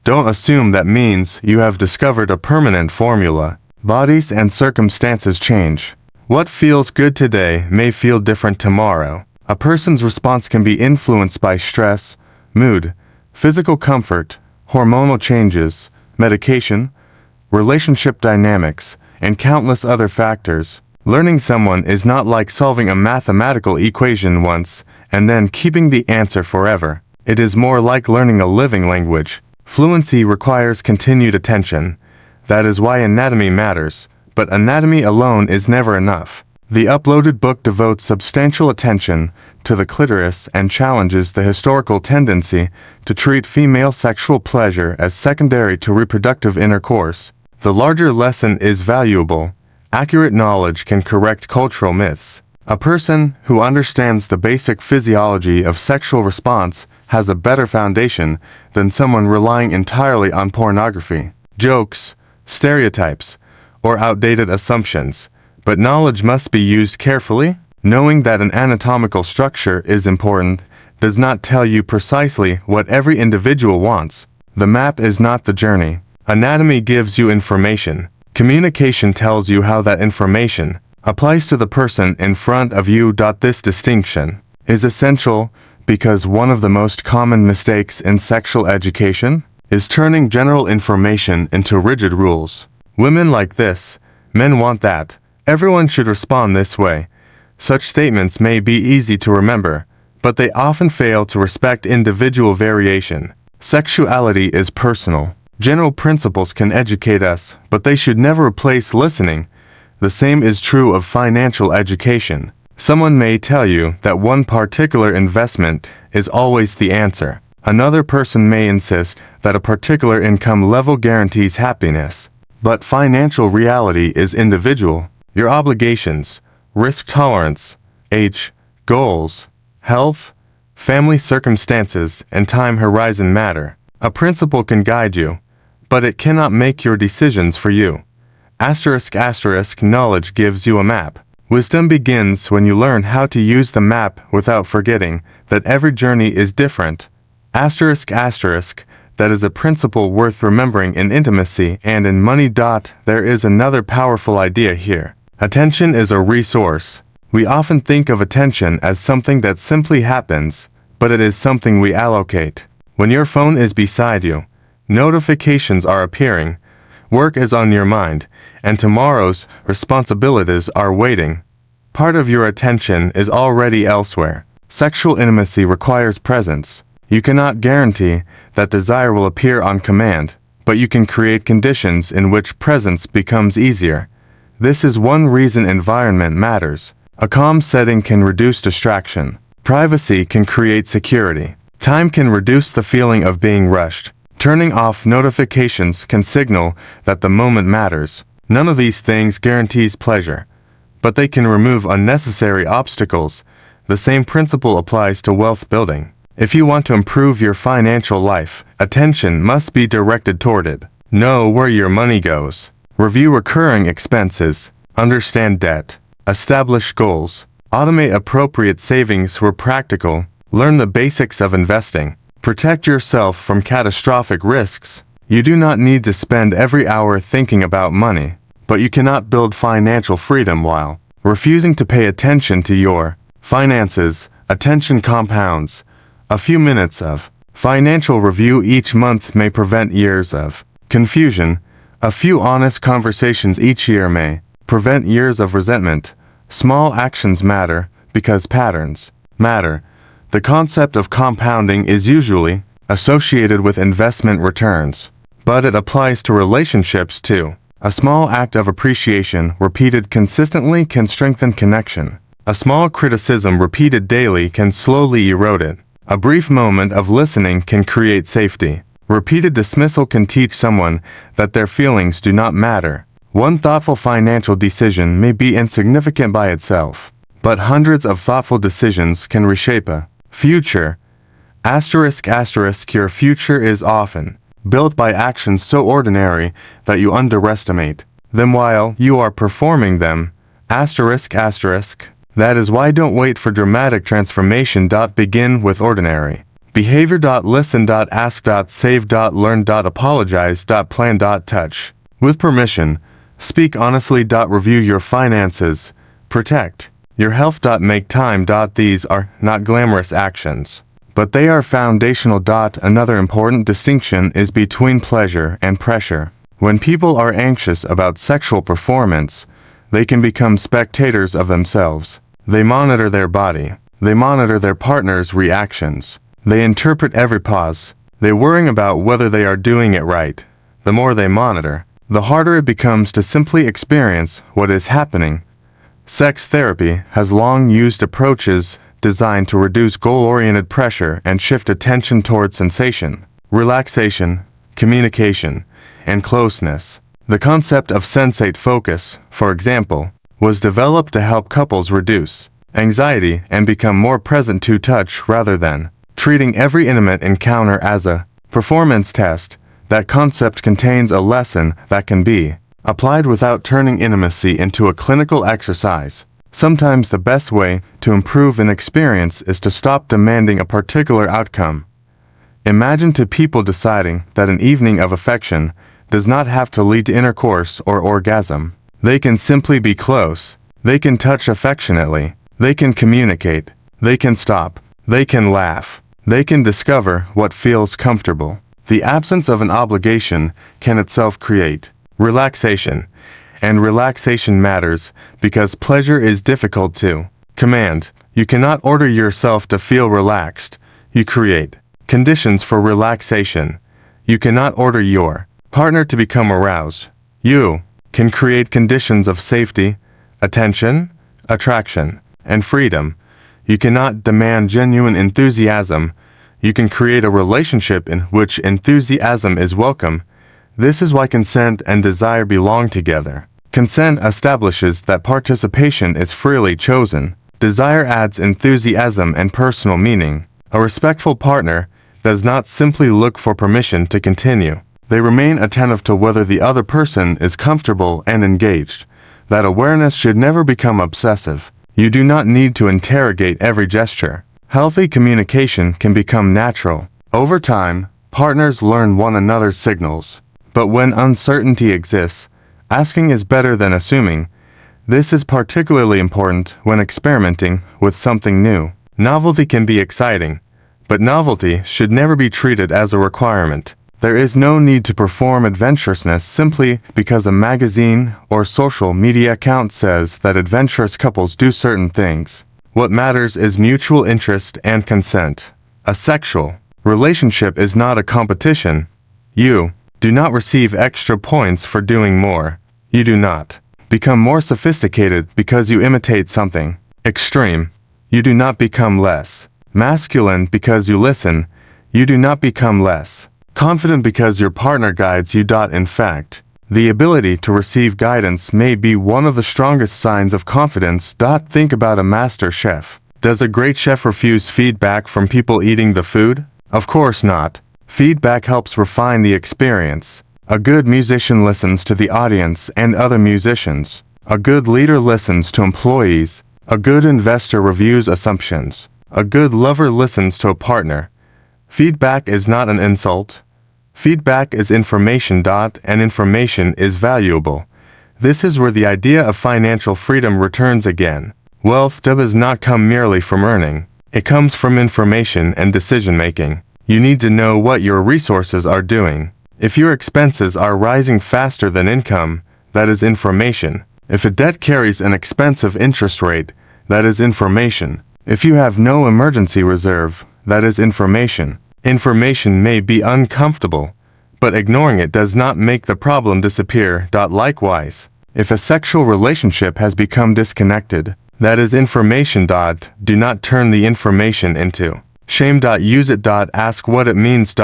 don't assume that means you have discovered a permanent formula. Bodies and circumstances change. What feels good today may feel different tomorrow. A person's response can be influenced by stress, mood, physical comfort, hormonal changes, medication, relationship dynamics, and countless other factors. Learning someone is not like solving a mathematical equation once and then keeping the answer forever. It is more like learning a living language. Fluency requires continued attention. That is why anatomy matters, but anatomy alone is never enough. The uploaded book devotes substantial attention to the clitoris and challenges the historical tendency to treat female sexual pleasure as secondary to reproductive intercourse. The larger lesson is valuable. Accurate knowledge can correct cultural myths. A person who understands the basic physiology of sexual response has a better foundation than someone relying entirely on pornography, jokes, stereotypes, or outdated assumptions. But knowledge must be used carefully. Knowing that an anatomical structure is important does not tell you precisely what every individual wants. The map is not the journey. Anatomy gives you information. Communication tells you how that information applies to the person in front of you. This distinction is essential because one of the most common mistakes in sexual education is turning general information into rigid rules. Women like this, men want that, everyone should respond this way. Such statements may be easy to remember, but they often fail to respect individual variation. Sexuality is personal. General principles can educate us, but they should never replace listening. The same is true of financial education. Someone may tell you that one particular investment is always the answer. Another person may insist that a particular income level guarantees happiness. But financial reality is individual. Your obligations, risk tolerance, age, goals, health, family circumstances, and time horizon matter. A principle can guide you, but it cannot make your decisions for you. Knowledge gives you a map. Wisdom begins when you learn how to use the map without forgetting that every journey is different. That is a principle worth remembering in intimacy and in money. There is another powerful idea here. Attention is a resource. We often think of attention as something that simply happens, but it is something we allocate. When your phone is beside you, notifications are appearing, work is on your mind, and tomorrow's responsibilities are waiting. Part of your attention is already elsewhere. Sexual intimacy requires presence. You cannot guarantee that desire will appear on command, but you can create conditions in which presence becomes easier. This is one reason environment matters. A calm setting can reduce distraction. Privacy can create security. Time can reduce the feeling of being rushed. Turning off notifications can signal that the moment matters. None of these things guarantees pleasure, but they can remove unnecessary obstacles. The same principle applies to wealth building. If you want to improve your financial life, attention must be directed toward it. Know where your money goes. Review recurring expenses. Understand debt. Establish goals. Automate appropriate savings where practical. Learn the basics of investing. Protect yourself from catastrophic risks. You do not need to spend every hour thinking about money, but you cannot build financial freedom while refusing to pay attention to your finances. Attention compounds. A few minutes of financial review each month may prevent years of confusion. A few honest conversations each year may prevent years of resentment. Small actions matter because patterns matter. The concept of compounding is usually associated with investment returns, but it applies to relationships too. A small act of appreciation repeated consistently can strengthen connection. A small criticism repeated daily can slowly erode it. A brief moment of listening can create safety. Repeated dismissal can teach someone that their feelings do not matter. One thoughtful financial decision may be insignificant by itself, but hundreds of thoughtful decisions can reshape a future. Your future is often built by actions so ordinary that you underestimate them while you are performing them. That is why don't wait for dramatic transformation. Begin with ordinary behavior. Listen. Ask. Save. Learn. Apologize. Plan. Touch. With permission. Speak honestly. Review your finances. Protect your health. Make time. These are not glamorous actions, but they are foundational. Another important distinction is between pleasure and pressure. When people are anxious about sexual performance, they can become spectators of themselves. They monitor their body. They monitor their partner's reactions. They interpret every pause. They worry about whether they are doing it right. The more they monitor, the harder it becomes to simply experience what is happening. Sex therapy has long used approaches designed to reduce goal-oriented pressure and shift attention toward sensation, relaxation, communication, and closeness. The concept of sensate focus, for example, was developed to help couples reduce anxiety and become more present to touch rather than treating every intimate encounter as a performance test. That concept contains a lesson that can be applied without turning intimacy into a clinical exercise. Sometimes the best way to improve an experience is to stop demanding a particular outcome. Imagine two people deciding that an evening of affection does not have to lead to intercourse or orgasm. They can simply be close. They can touch affectionately. They can communicate. They can stop. They can laugh. They can discover what feels comfortable. The absence of an obligation can itself create relaxation, and relaxation matters because pleasure is difficult to command. You cannot order yourself to feel relaxed. You create conditions for relaxation. You cannot order your partner to become aroused. You can create conditions of safety, attention, attraction, and freedom. You cannot demand genuine enthusiasm. You can create a relationship in which enthusiasm is welcome. This is why consent and desire belong together. Consent establishes that participation is freely chosen. Desire adds enthusiasm and personal meaning. A respectful partner does not simply look for permission to continue. They remain attentive to whether the other person is comfortable and engaged. That awareness should never become obsessive. You do not need to interrogate every gesture. Healthy communication can become natural. Over time, partners learn one another's signals. But when uncertainty exists, asking is better than assuming. This is particularly important when experimenting with something new. Novelty can be exciting, but novelty should never be treated as a requirement. There is no need to perform adventurousness simply because a magazine or social media account says that adventurous couples do certain things. What matters is mutual interest and consent. A sexual relationship is not a competition. You do not receive extra points for doing more. You do not become more sophisticated because you imitate something extreme. You do not become less masculine because you listen. You do not become less confident because your partner guides you. In fact, the ability to receive guidance may be one of the strongest signs of confidence. Think about a master chef. Does a great chef refuse feedback from people eating the food? Of course not. Feedback helps refine the experience. A good musician listens to the audience and other musicians. A good leader listens to employees. A good investor reviews assumptions. A good lover listens to a partner. Feedback is not an insult. Feedback is information. And information is valuable. This is where the idea of financial freedom returns again. Wealth does not come merely from earning. It comes from information and decision-making. You need to know what your resources are doing. If your expenses are rising faster than income, that is information. If a debt carries an expensive interest rate, that is information. If you have no emergency reserve, that is information. Information may be uncomfortable, but ignoring it does not make the problem disappear. Likewise, if a sexual relationship has become disconnected, that is information. Do not turn the information into shame. Use it. Ask what it means.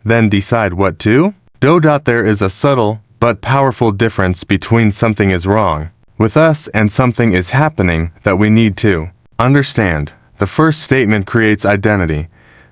Then decide what to do. There is a subtle but powerful difference between something is wrong with us and something is happening that we need to understand. The first statement creates identity.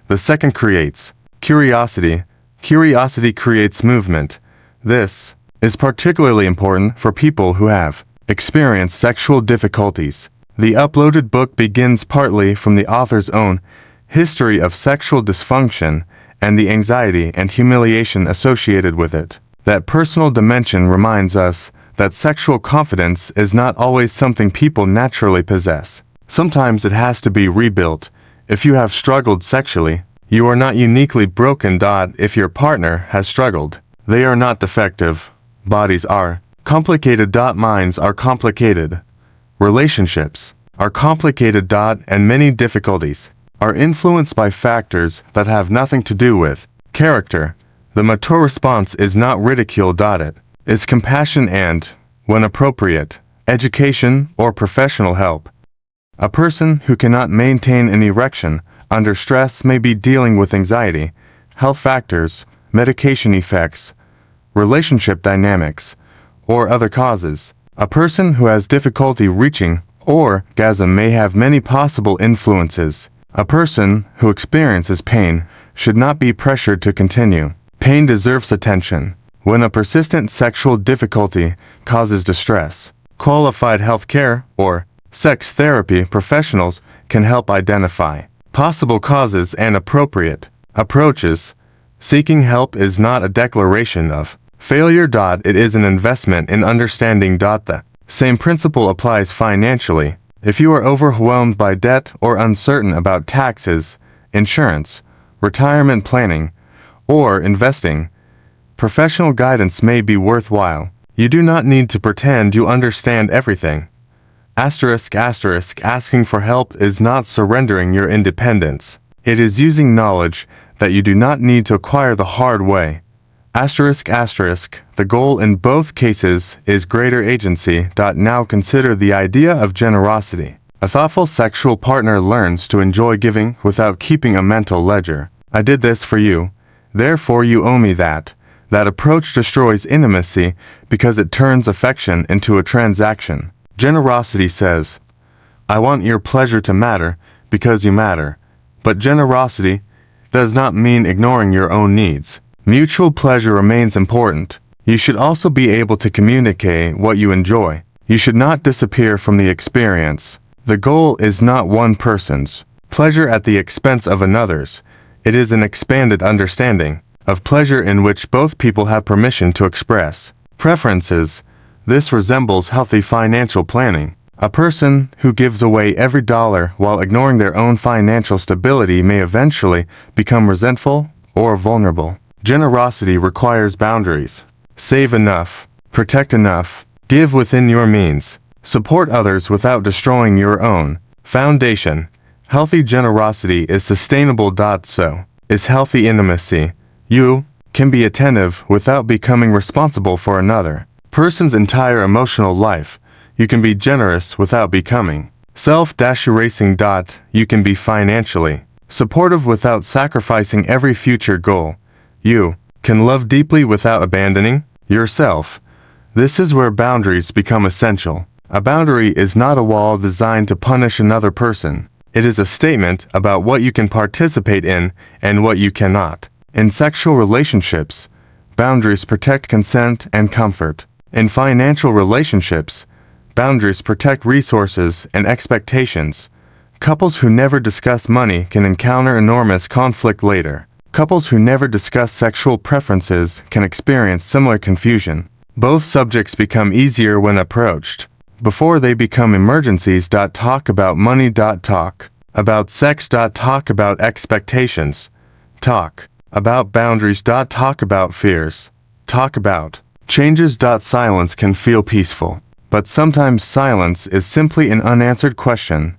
The second creates curiosity. Curiosity creates movement. This is particularly important for people who have experienced sexual difficulties. The uploaded book begins partly from the author's own history of sexual dysfunction and the anxiety and humiliation associated with it. That personal dimension reminds us that sexual confidence is not always something people naturally possess. Sometimes it has to be rebuilt. If you have struggled sexually, you are not uniquely broken. If your partner has struggled, they are not defective. Bodies are complicated. Minds are complicated. Relationships are complicated. And many difficulties are influenced by factors that have nothing to do with character. The mature response is not ridicule. It is compassion and, when appropriate, education or professional help. A person who cannot maintain an erection under stress may be dealing with anxiety, health factors, medication effects, relationship dynamics, or other causes. A person who has difficulty reaching orgasm may have many possible influences. A person who experiences pain should not be pressured to continue. Pain deserves attention. When a persistent sexual difficulty causes distress, qualified health care or sex therapy professionals can help identify possible causes and appropriate approaches. Seeking help is not a declaration of failure. It is an investment in understanding. The same principle applies financially. If you are overwhelmed by debt or uncertain about taxes, insurance, retirement planning, or investing, professional guidance may be worthwhile. You do not need to pretend you understand everything. Asking for help is not surrendering your independence. It is using knowledge that you do not need to acquire the hard way. The goal in both cases is greater agency. Now consider the idea of generosity. A thoughtful sexual partner learns to enjoy giving without keeping a mental ledger. I did this for you, therefore you owe me that. That approach destroys intimacy because it turns affection into a transaction. Generosity says, I want your pleasure to matter because you matter. But generosity does not mean ignoring your own needs. Mutual pleasure remains important. You should also be able to communicate what you enjoy. You should not disappear from the experience. The goal is not one person's pleasure at the expense of another's. It is an expanded understanding of pleasure in which both people have permission to express preferences. This resembles healthy financial planning. A person who gives away every dollar while ignoring their own financial stability may eventually become resentful or vulnerable. Generosity requires boundaries. Save enough, protect enough, give within your means, support others without destroying your own. Foundation. Healthy generosity is sustainable. So is healthy intimacy. You can be attentive without becoming responsible for another person's entire emotional life. You can be generous without becoming self-erasing. You can be financially supportive without sacrificing every future goal. You can love deeply without abandoning yourself. This is where boundaries become essential. A boundary is not a wall designed to punish another person. It is a statement about what you can participate in and what you cannot. In sexual relationships, boundaries protect consent and comfort. In financial relationships, boundaries protect resources and expectations. Couples who never discuss money can encounter enormous conflict later. Couples who never discuss sexual preferences can experience similar confusion. Both subjects become easier when approached. Before they become emergencies. Talk about money. Talk about sex. Talk about expectations. Talk about boundaries. Talk about fears. Talk about changes. Silence can feel peaceful, but sometimes silence is simply an unanswered question,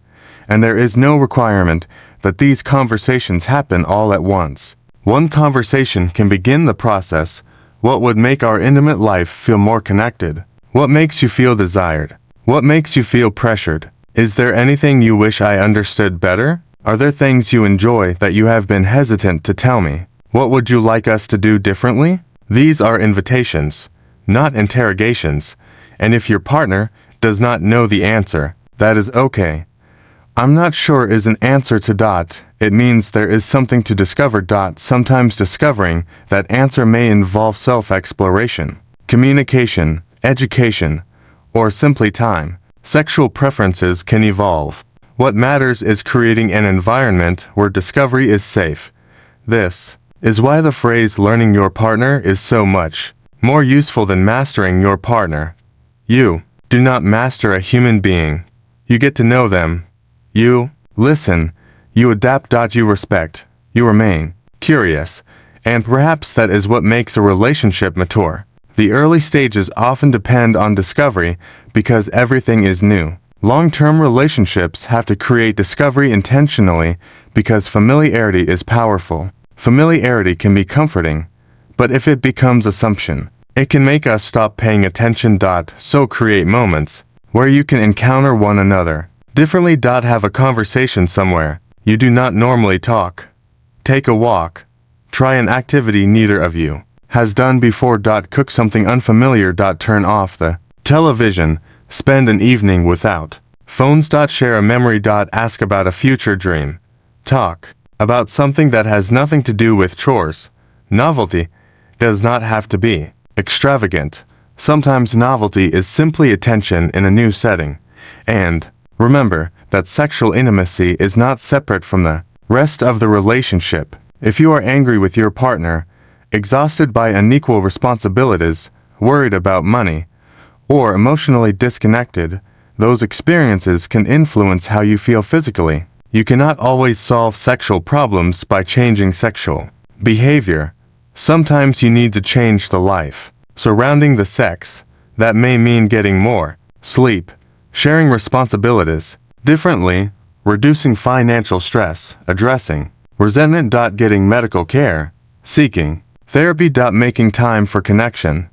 and there is no requirement that these conversations happen all at once. One conversation can begin the process. What would make our intimate life feel more connected? What makes you feel desired? What makes you feel pressured? Is there anything you wish I understood better? Are there things you enjoy that you have been hesitant to tell me? What would you like us to do differently? These are invitations, not interrogations, and if your partner does not know the answer, that is okay. I'm not sure is an answer to. It means there is something to discover. Sometimes discovering that answer may involve self-exploration, communication, education, or simply time. Sexual preferences can evolve. What matters is creating an environment where discovery is safe. This is why the phrase learning your partner is so much more useful than mastering your partner. You do not master a human being. You get to know them. You listen. You adapt. You respect. You remain curious. And perhaps that is what makes a relationship mature. The early stages often depend on discovery because everything is new. Long-term relationships have to create discovery intentionally because familiarity is powerful. Familiarity can be comforting, but if it becomes assumption, it can make us stop paying attention. So create moments where you can encounter one another differently. Have a conversation somewhere you do not normally talk. Take a walk. Try an activity neither of you has done before. Cook something unfamiliar. Turn off the television. Spend an evening without phones. Share a memory. Ask about a future dream. Talk about something that has nothing to do with chores. Novelty does not have to be extravagant. Sometimes novelty is simply attention in a new setting. And remember that sexual intimacy is not separate from the rest of the relationship. If you are angry with your partner, exhausted by unequal responsibilities, worried about money, or emotionally disconnected, those experiences can influence how you feel physically. You cannot always solve sexual problems by changing sexual behavior. Sometimes you need to change the life surrounding the sex. That may mean getting more sleep, sharing responsibilities differently, reducing financial stress, addressing resentment. Getting medical care, seeking therapy. Making time for connection,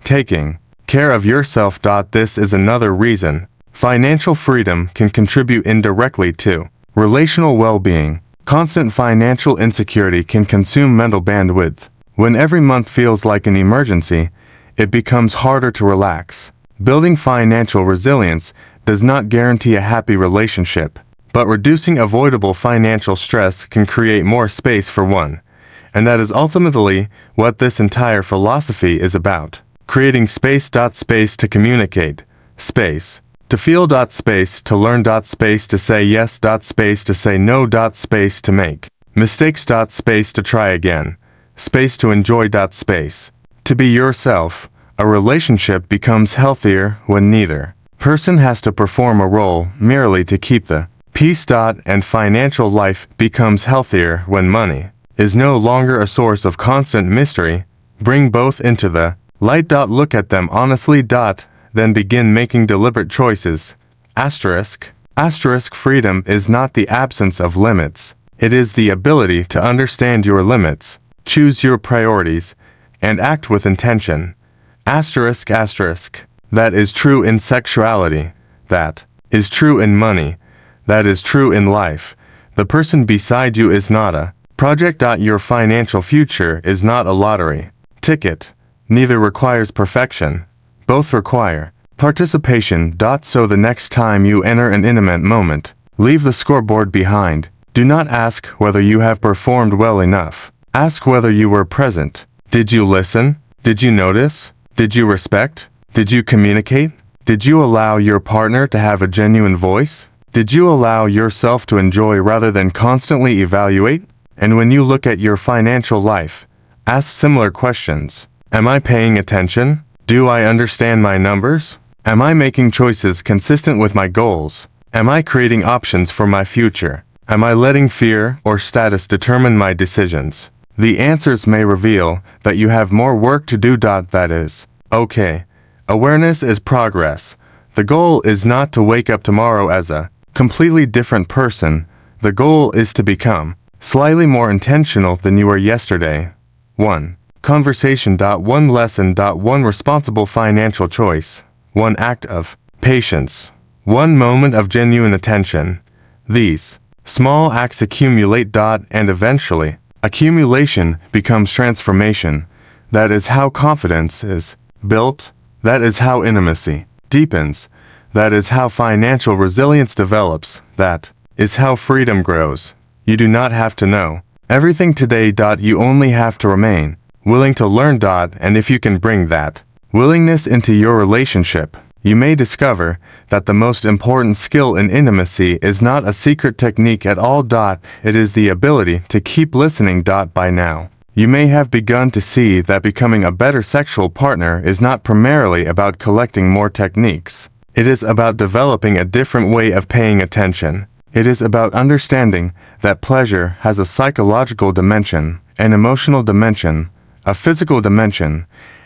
taking care of yourself. This is another reason financial freedom can contribute indirectly to relational well-being. Constant financial insecurity can consume mental bandwidth. When every month feels like an emergency, it becomes harder to relax. Building financial resilience does not guarantee a happy relationship, but reducing avoidable financial stress can create more space for one. And that is ultimately what this entire philosophy is about. Creating space. Space to communicate. Space to feel. Space to learn. Space to say yes. Space to say no. Space to make mistakes. Space to try again. Space to enjoy. Space to be yourself. A relationship becomes healthier when neither person has to perform a role merely to keep the peace. And financial life becomes healthier when money is no longer a source of constant mystery. Bring both into the light. Look at them honestly. Then begin making deliberate choices. Asterisk. Freedom is not the absence of limits. It is the ability to understand your limits, choose your priorities, and act with intention. Asterisk. That is true in sexuality. That is true in money. That is true in life. The person beside you is not a project. Your financial future is not a lottery ticket. Neither requires perfection. Both require participation. So the next time you enter an intimate moment, leave the scoreboard behind. Do not ask whether you have performed well enough. Ask whether you were present. Did you listen? Did you notice? Did you respect? Did you communicate? Did you allow your partner to have a genuine voice? Did you allow yourself to enjoy rather than constantly evaluate? And when you look at your financial life, ask similar questions. Am I paying attention? Do I understand my numbers? Am I making choices consistent with my goals? Am I creating options for my future? Am I letting fear or status determine my decisions? The answers may reveal that you have more work to do. That is okay. Awareness is progress. The goal is not to wake up tomorrow as a completely different person. The goal is to become slightly more intentional than you were yesterday. 1. Conversation. 1 lesson. 1 responsible financial choice. 1 act of patience. 1 moment of genuine attention. These small acts accumulate. And eventually, accumulation becomes transformation. That is how confidence is built. That is how intimacy deepens. That is how financial resilience develops. That is how freedom grows. You do not have to know everything today. You only have to remain willing to learn. And if you can bring that willingness into your relationship, you may discover that the most important skill in intimacy is not a secret technique at all. It is the ability to keep listening. By now, you may have begun to see that becoming a better sexual partner is not primarily about collecting more techniques. It is about developing a different way of paying attention. It is about understanding that pleasure has a psychological dimension, an emotional dimension, a physical dimension,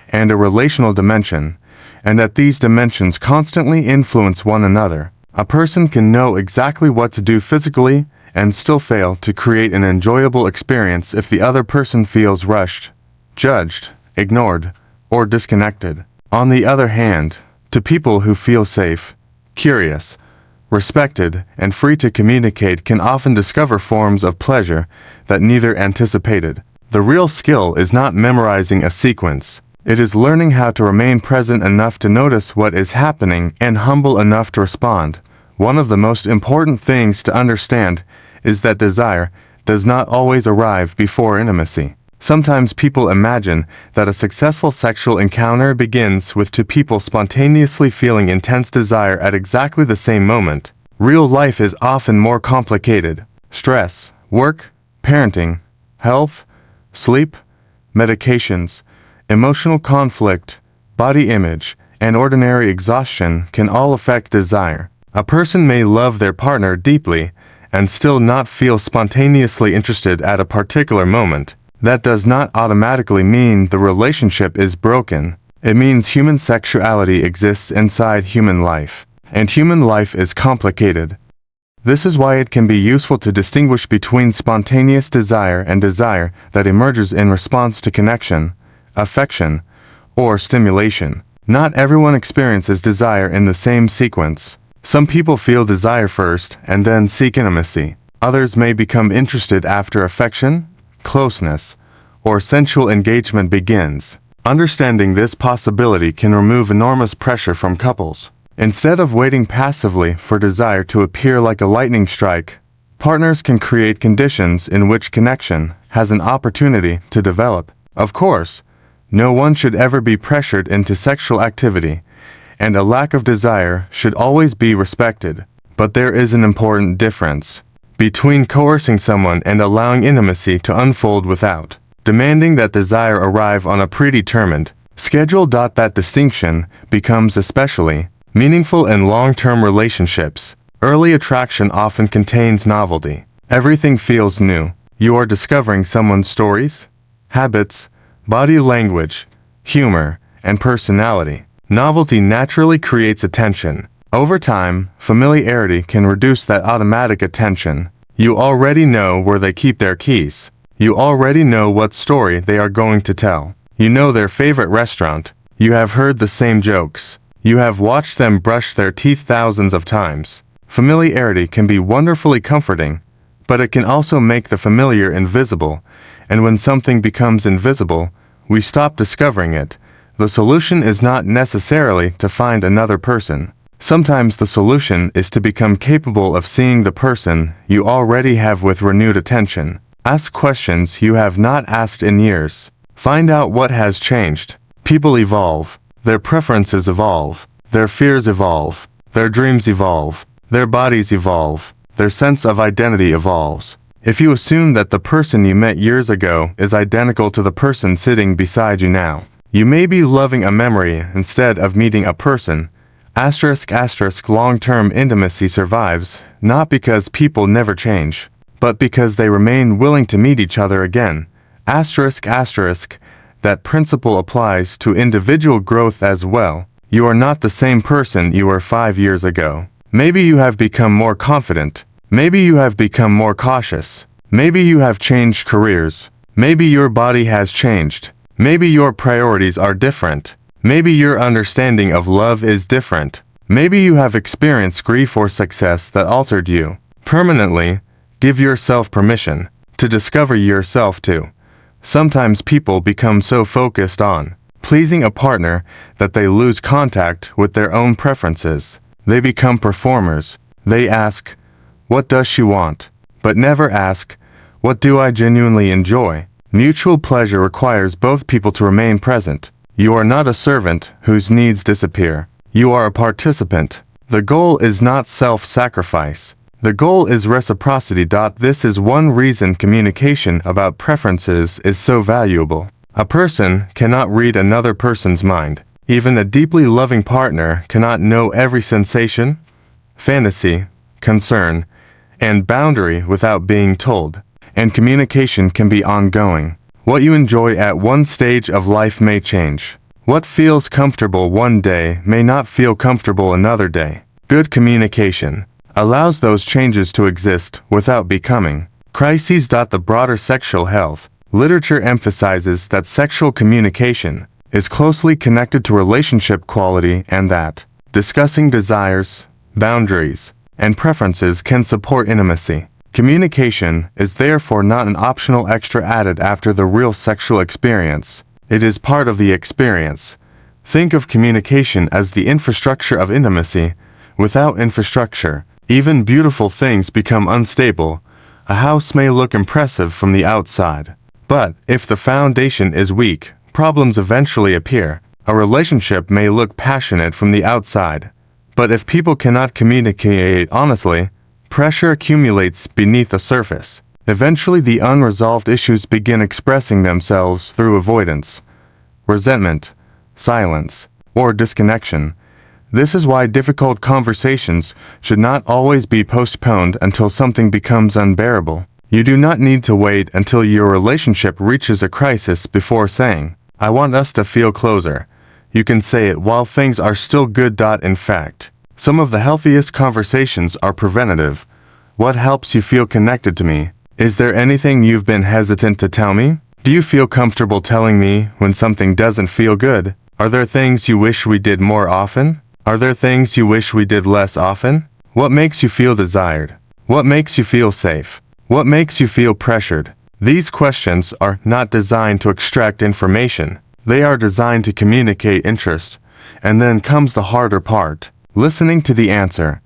and a relational dimension, and that these dimensions constantly influence one another. A person can know exactly what to do physically and still fail to create an enjoyable experience if the other person feels rushed, judged, ignored, or disconnected. On the other hand, to people who feel safe, curious, respected, and free to communicate can often discover forms of pleasure that neither anticipated. The real skill is not memorizing a sequence. It is learning how to remain present enough to notice what is happening and humble enough to respond. One of the most important things to understand is that desire does not always arrive before intimacy. Sometimes people imagine that a successful sexual encounter begins with two people spontaneously feeling intense desire at exactly the same moment. Real life is often more complicated. Stress, work, parenting, health, sleep, medications, emotional conflict, body image, and ordinary exhaustion can all affect desire. A person may love their partner deeply and still not feel spontaneously interested at a particular moment. That does not automatically mean the relationship is broken. It means human sexuality exists inside human life, and human life is complicated. This is why it can be useful to distinguish between spontaneous desire and desire that emerges in response to connection, affection, or stimulation. Not everyone experiences desire in the same sequence. Some people feel desire first and then seek intimacy. Others may become interested after affection, closeness, or sensual engagement begins. Understanding this possibility can remove enormous pressure from couples. Instead of waiting passively for desire to appear like a lightning strike, partners can create conditions in which connection has an opportunity to develop. Of course, no one should ever be pressured into sexual activity, and a lack of desire should always be respected. But there is an important difference between coercing someone and allowing intimacy to unfold without demanding that desire arrive on a predetermined schedule. That distinction becomes especially Meaningful and long-term relationships. Early attraction often contains novelty. Everything feels new. You are discovering someone's stories, habits, body language, humor, and personality. Novelty naturally creates attention. Over time, familiarity can reduce that automatic attention. You already know where they keep their keys. You already know what story they are going to tell. You know their favorite restaurant. You have heard the same jokes. You have watched them brush their teeth thousands of times. Familiarity can be wonderfully comforting, but it can also make the familiar invisible, and when something becomes invisible, we stop discovering it. The solution is not necessarily to find another person. Sometimes the solution is to become capable of seeing the person you already have with renewed attention. Ask questions you have not asked in years. Find out what has changed. People evolve. Their preferences evolve. Their fears evolve. Their dreams evolve. Their bodies evolve. Their sense of identity evolves. If you assume that the person you met years ago is identical to the person sitting beside you now, you may be loving a memory instead of meeting a person. Long-term intimacy survives, not because people never change, but because they remain willing to meet each other again. That principle applies to individual growth as well. You are not the same person you were 5 years ago. Maybe you have become more confident. Maybe you have become more cautious. Maybe you have changed careers. Maybe your body has changed. Maybe your priorities are different. Maybe your understanding of love is different. Maybe you have experienced grief or success that altered you permanently. Give yourself permission to discover yourself too. Sometimes people become so focused on pleasing a partner that they lose contact with their own preferences. They become performers. They ask, "What does she want?" but never ask, "What do I genuinely enjoy?" Mutual pleasure requires both people to remain present. You are not a servant whose needs disappear. You are a participant. The goal is not self-sacrifice. The goal is reciprocity. This is one reason communication about preferences is so valuable. A person cannot read another person's mind. Even a deeply loving partner cannot know every sensation, fantasy, concern, and boundary without being told. And communication can be ongoing. What you enjoy at one stage of life may change. What feels comfortable one day may not feel comfortable another day. Good communication allows those changes to exist without becoming crises. The broader sexual health literature emphasizes that sexual communication is closely connected to relationship quality and that discussing desires, boundaries, and preferences can support intimacy. Communication is therefore not an optional extra added after the real sexual experience. It is part of the experience. Think of communication as the infrastructure of intimacy. Without infrastructure, even beautiful things become unstable. A house may look impressive from the outside, but if the foundation is weak, problems eventually appear. A relationship may look passionate from the outside, but if people cannot communicate honestly, pressure accumulates beneath the surface. Eventually, the unresolved issues begin expressing themselves through avoidance, resentment, silence, or disconnection. This is why difficult conversations should not always be postponed until something becomes unbearable. You do not need to wait until your relationship reaches a crisis before saying, "I want us to feel closer." You can say it while things are still good. In fact, some of the healthiest conversations are preventative. What helps you feel connected to me? Is there anything you've been hesitant to tell me? Do you feel comfortable telling me when something doesn't feel good? Are there things you wish we did more often? Are there things you wish we did less often? What makes you feel desired? What makes you feel safe? What makes you feel pressured? These questions are not designed to extract information. They are designed to communicate interest. And then comes the harder part, listening to the answer.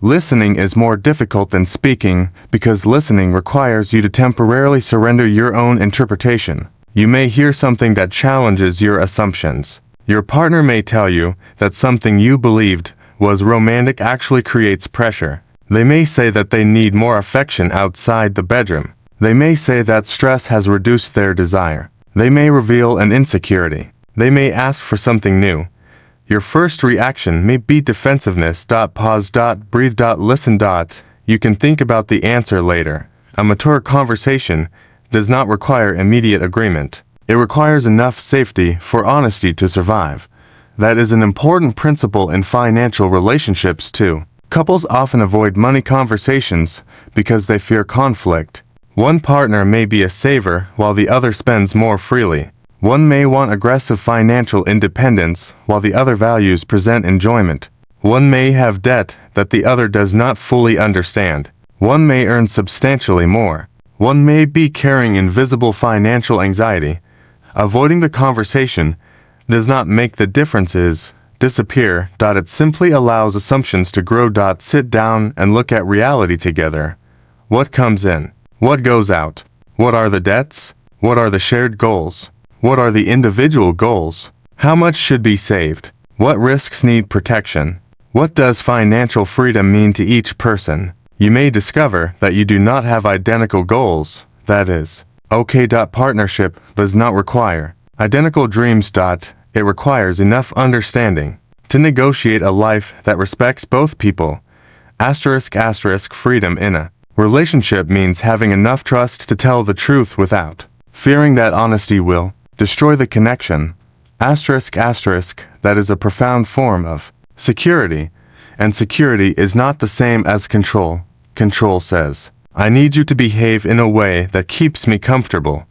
Listening is more difficult than speaking because listening requires you to temporarily surrender your own interpretation. You may hear something that challenges your assumptions. Your partner may tell you that something you believed was romantic actually creates pressure. They may say that they need more affection outside the bedroom. They may say that stress has reduced their desire. They may reveal an insecurity. They may ask for something new. Your first reaction may be defensiveness. Pause. Breathe. Listen. You can think about the answer later. A mature conversation does not require immediate agreement. It requires enough safety for honesty to survive. That is an important principle in financial relationships too. Couples often avoid money conversations because they fear conflict. One partner may be a saver while the other spends more freely. One may want aggressive financial independence while the other values present enjoyment. One may have debt that the other does not fully understand. One may earn substantially more. One may be carrying invisible financial anxiety. Avoiding the conversation does not make the differences disappear. It simply allows assumptions to grow. Sit down and look at reality together. What comes in? What goes out? What are the debts? What are the shared goals? What are the individual goals? How much should be saved? What risks need protection? What does financial freedom mean to each person? You may discover that you do not have identical goals. That is okay. Partnership does not require identical dreams. It requires enough understanding to negotiate a life that respects both people. Freedom in a relationship means having enough trust to tell the truth without fearing that honesty will destroy the connection. That is a profound form of security, and security is not the same as control. Control says, I need you to behave in a way that keeps me comfortable.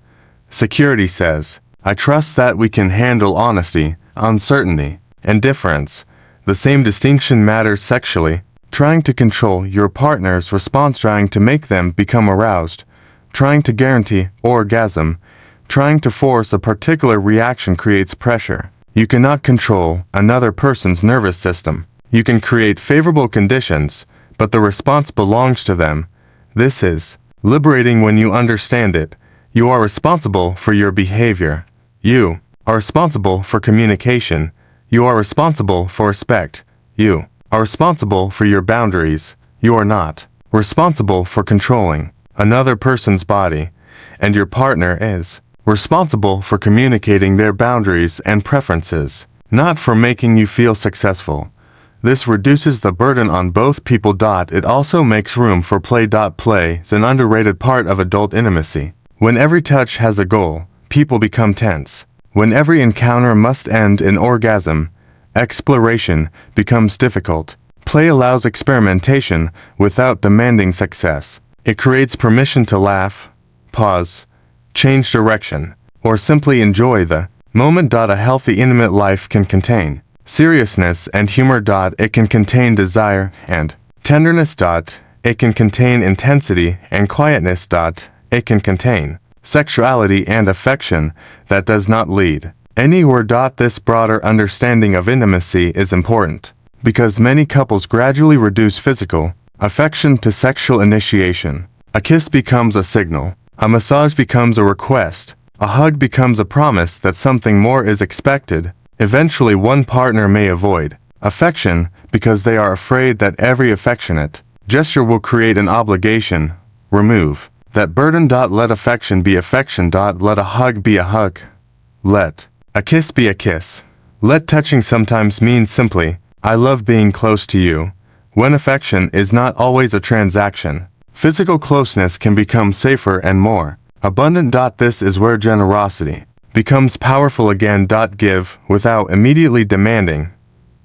Security says, I trust that we can handle honesty, uncertainty, and difference. The same distinction matters sexually. Trying to control your partner's response, trying to make them become aroused, trying to guarantee orgasm, trying to force a particular reaction creates pressure. You cannot control another person's nervous system. You can create favorable conditions, but the response belongs to them. This is liberating when you understand it. You are responsible for your behavior. You are responsible for communication. You are responsible for respect. You are responsible for your boundaries. You are not responsible for controlling another person's body, and your partner is responsible for communicating their boundaries and preferences, not for making you feel successful. This reduces the burden on both people. It also makes room for play. Play is an underrated part of adult intimacy. When every touch has a goal, people become tense. When every encounter must end in orgasm, exploration becomes difficult. Play allows experimentation without demanding success. It creates permission to laugh, pause, change direction, or simply enjoy the moment. A healthy intimate life can contain seriousness and humor. It can contain desire and tenderness. It can contain intensity and quietness. It can contain sexuality and affection that does not lead anywhere. This broader understanding of intimacy is important because many couples gradually reduce physical affection to sexual initiation. A kiss becomes a signal. A massage becomes a request. A hug becomes a promise that something more is expected. Eventually, one partner may avoid affection because they are afraid that every affectionate gesture will create an obligation. Remove that burden. Let affection be affection. Let a hug be a hug. Let a kiss be a kiss. Let touching sometimes mean simply, I love being close to you. When affection is not always a transaction, physical closeness can become safer and more abundant. This is where generosity becomes powerful again. Give without immediately demanding.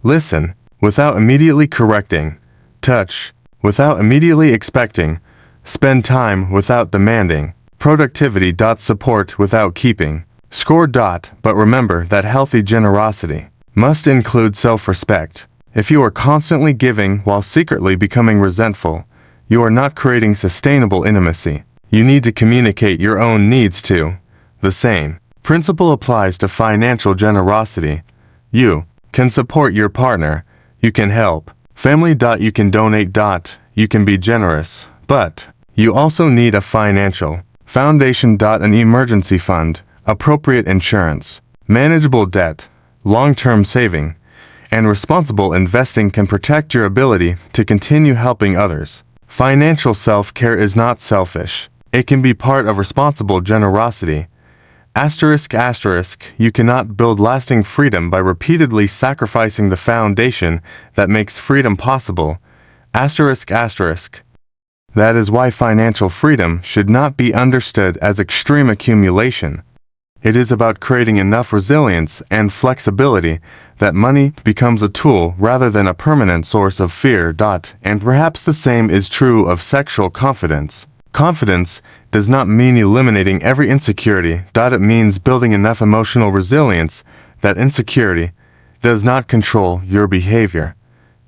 Listen without immediately correcting. Touch without immediately expecting. Spend time without demanding. Productivity. Support without keeping score. But remember that healthy generosity must include self-respect. If you are constantly giving while secretly becoming resentful, you are not creating sustainable intimacy. You need to communicate your own needs too. The same principle applies to financial generosity. You can support your partner. You can help family. You can donate. You can be generous. But you also need a financial foundation. An emergency fund, appropriate insurance, manageable debt, long-term saving, and responsible investing can protect your ability to continue helping others. Financial self-care is not selfish. It can be part of responsible generosity. Asterisk asterisk, you cannot build lasting freedom by repeatedly sacrificing the foundation that makes freedom possible. Asterisk asterisk. That is why financial freedom should not be understood as extreme accumulation. It is about creating enough resilience and flexibility that money becomes a tool rather than a permanent source of fear. And perhaps the same is true of sexual confidence. Confidence does not mean eliminating every insecurity. It means building enough emotional resilience that insecurity does not control your behavior.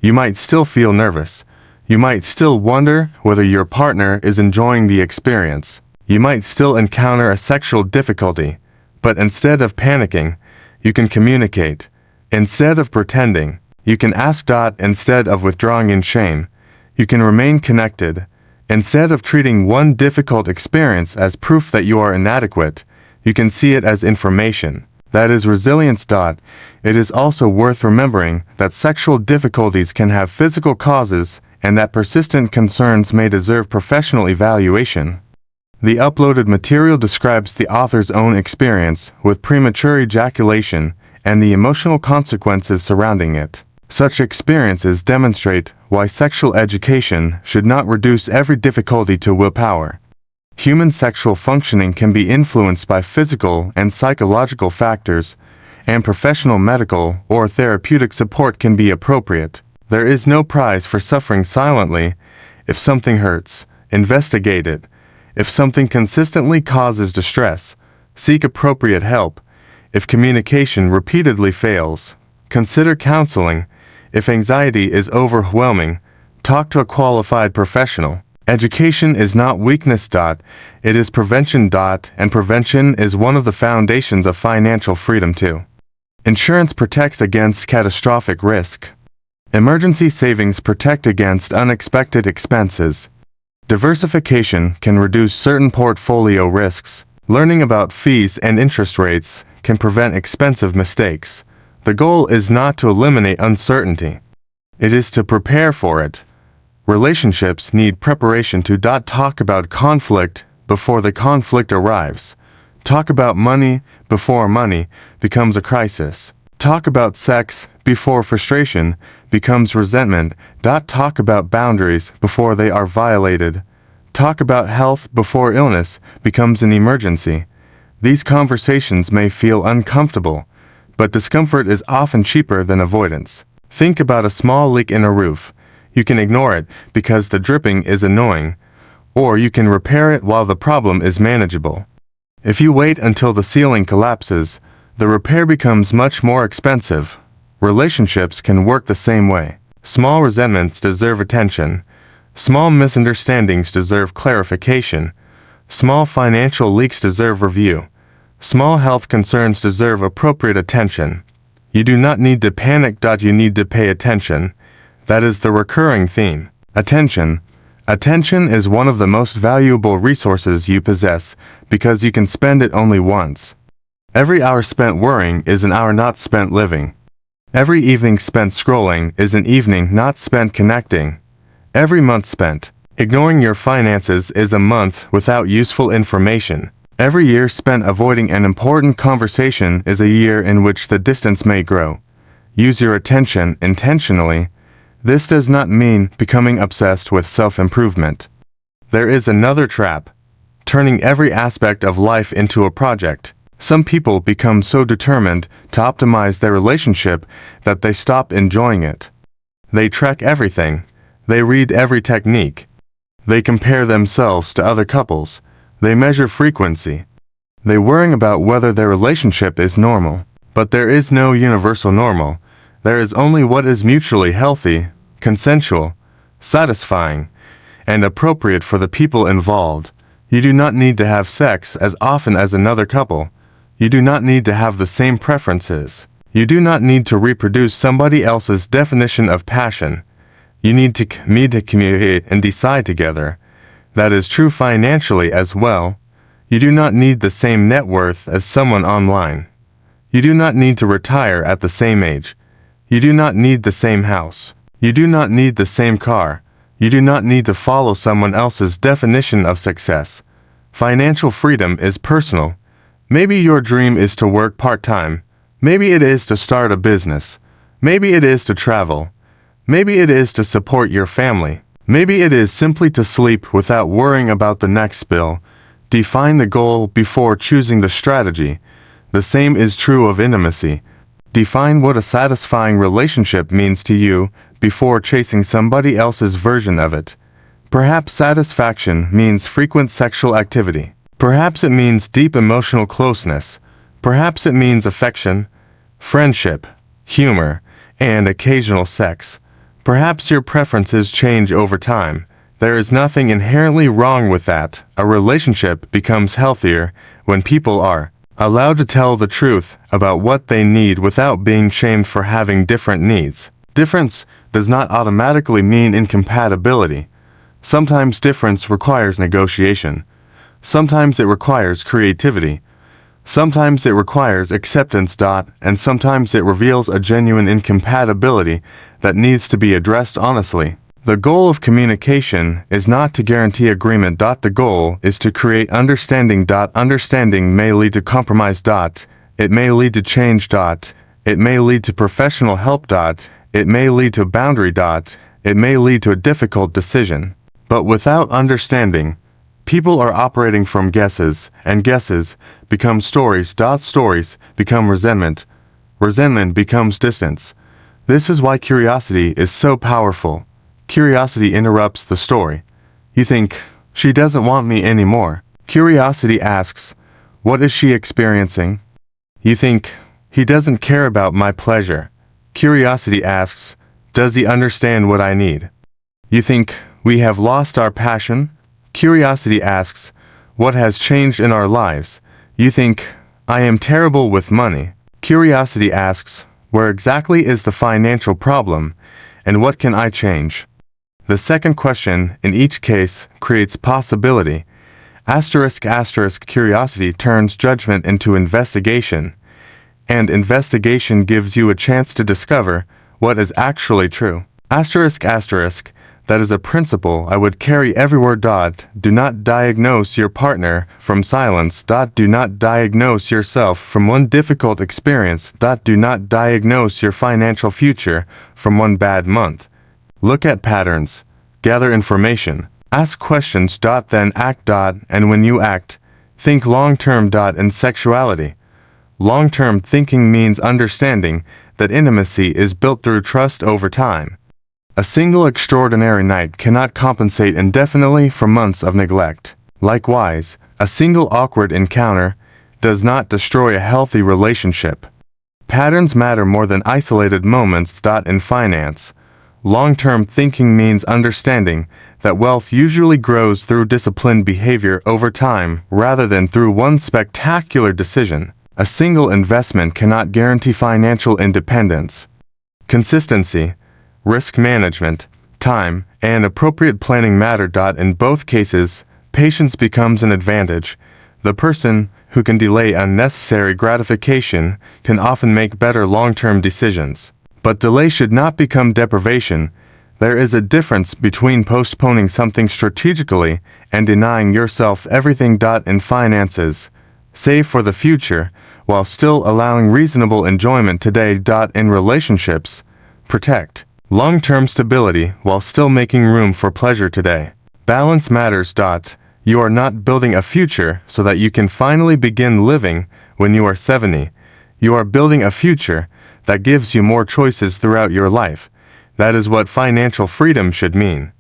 You might still feel nervous. You might still wonder whether your partner is enjoying the experience. You might still encounter a sexual difficulty. But instead of panicking, you can communicate. Instead of pretending, you can ask. Instead of withdrawing in shame, you can remain connected. Instead of treating one difficult experience as proof that you are inadequate, you can see it as information. That is resilience. It is also worth remembering that sexual difficulties can have physical causes and that persistent concerns may deserve professional evaluation. The uploaded material describes the author's own experience with premature ejaculation and the emotional consequences surrounding it. Such experiences demonstrate why sexual education should not reduce every difficulty to willpower. Human sexual functioning can be influenced by physical and psychological factors, and professional medical or therapeutic support can be appropriate. There is no prize for suffering silently. If something hurts, investigate it. If something consistently causes distress, seek appropriate help. If communication repeatedly fails, consider counseling. If anxiety is overwhelming, talk to a qualified professional. Education is not weakness. It is prevention. And prevention is one of the foundations of financial freedom too. Insurance protects against catastrophic risk. Emergency savings protect against unexpected expenses. Diversification can reduce certain portfolio risks. Learning about fees and interest rates can prevent expensive mistakes. The goal is not to eliminate uncertainty. It is to prepare for it. Relationships need preparation to talk about conflict before the conflict arrives. Talk about money before money becomes a crisis. Talk about sex before frustration becomes resentment. Talk about boundaries before they are violated. Talk about health before illness becomes an emergency. These conversations may feel uncomfortable, but discomfort is often cheaper than avoidance. Think about a small leak in a roof. You can ignore it because the dripping is annoying, or you can repair it while the problem is manageable. If you wait until the ceiling collapses, the repair becomes much more expensive. Relationships can work the same way. Small resentments deserve attention. Small misunderstandings deserve clarification. Small financial leaks deserve review. Small health concerns deserve appropriate attention. You do not need to panic. You need to pay attention. That is the recurring theme. Attention. Attention is one of the most valuable resources you possess because you can spend it only once. Every hour spent worrying is an hour not spent living. Every evening spent scrolling is an evening not spent connecting. Every month spent ignoring your finances is a month without useful information. Every year spent avoiding an important conversation is a year in which the distance may grow. Use your attention intentionally. This does not mean becoming obsessed with self-improvement. There is another trap: turning every aspect of life into a project. Some people become so determined to optimize their relationship that they stop enjoying it. They track everything. They read every technique. They compare themselves to other couples. They measure frequency. They worry about whether their relationship is normal. But there is no universal normal. There is only what is mutually healthy, consensual, satisfying, and appropriate for the people involved. You do not need to have sex as often as another couple. You do not need to have the same preferences. You do not need to reproduce somebody else's definition of passion. You need to communicate and decide together. That is true financially as well. You do not need the same net worth as someone online. You do not need to retire at the same age. You do not need the same house. You do not need the same car. You do not need to follow someone else's definition of success. Financial freedom is personal. Maybe your dream is to work part-time. Maybe it is to start a business. Maybe it is to travel. Maybe it is to support your family. Maybe it is simply to sleep without worrying about the next bill. Define the goal before choosing the strategy. The same is true of intimacy. Define what a satisfying relationship means to you before chasing somebody else's version of it. Perhaps satisfaction means frequent sexual activity. Perhaps it means deep emotional closeness. Perhaps it means affection, friendship, humor, and occasional sex. Perhaps your preferences change over time. There is nothing inherently wrong with that. A relationship becomes healthier when people are allowed to tell the truth about what they need without being shamed for having different needs. Difference does not automatically mean incompatibility. Sometimes difference requires negotiation. Sometimes it requires creativity. Sometimes it requires acceptance. And sometimes it reveals a genuine incompatibility that needs to be addressed honestly. The goal of communication is not to guarantee agreement. The goal is to create understanding. Understanding may lead to compromise. It may lead to change. It may lead to professional help. It may lead to a boundary. It may lead to a difficult decision. But without understanding, people are operating from guesses, and guesses become stories. Stories become resentment. Resentment becomes distance. This is why curiosity is so powerful. Curiosity interrupts the story. You think, she doesn't want me anymore. Curiosity asks, what is she experiencing? You think, he doesn't care about my pleasure. Curiosity asks, does he understand what I need? You think, we have lost our passion? Curiosity asks, what has changed in our lives? You think, I am terrible with money. Curiosity asks, where exactly is the financial problem, and what can I change? The second question, in each case, creates possibility. Curiosity turns judgment into investigation, and investigation gives you a chance to discover what is actually true. That is a principle I would carry everywhere. Do not diagnose your partner from silence. Do not diagnose yourself from one difficult experience. Do not diagnose your financial future from one bad month. Look at patterns. Gather information. Ask questions. Then act. And when you act, think long-term. In sexuality, long-term thinking means understanding that intimacy is built through trust over time. A single extraordinary night cannot compensate indefinitely for months of neglect. Likewise, a single awkward encounter does not destroy a healthy relationship. Patterns matter more than isolated moments. In finance, long-term thinking means understanding that wealth usually grows through disciplined behavior over time rather than through one spectacular decision. A single investment cannot guarantee financial independence. Consistency, risk management, time, and appropriate planning matter. In both cases, patience becomes an advantage. The person who can delay unnecessary gratification can often make better long-term decisions. But delay should not become deprivation. There is a difference between postponing something strategically and denying yourself everything. In finances, save for the future while still allowing reasonable enjoyment today. In relationships, protect long-term stability while still making room for pleasure today. Balance matters. You are not building a future so that you can finally begin living when you are 70. You are building a future that gives you more choices throughout your life. That is what financial freedom should mean.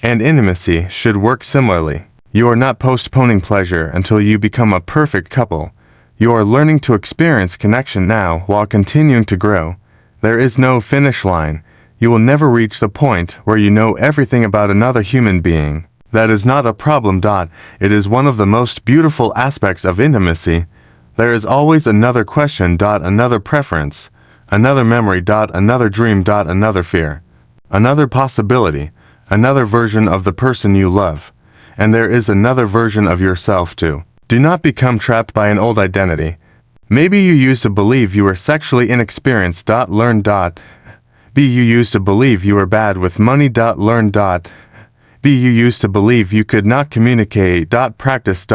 And intimacy should work similarly. You are not postponing pleasure until you become a perfect couple. You are learning to experience connection now while continuing to grow. There is no finish line. You will never reach the point where you know everything about another human being. That is not a problem. It is one of the most beautiful aspects of intimacy. There is always another question. Another preference, another memory. Another dream. Another fear, another possibility, another version of the person you love. And there is another version of yourself too. Do not become trapped by an old identity. Maybe you used to believe you were sexually inexperienced. Learn. B. You used to believe you were bad with money. Learn. B. You used to believe you could not communicate. Practice.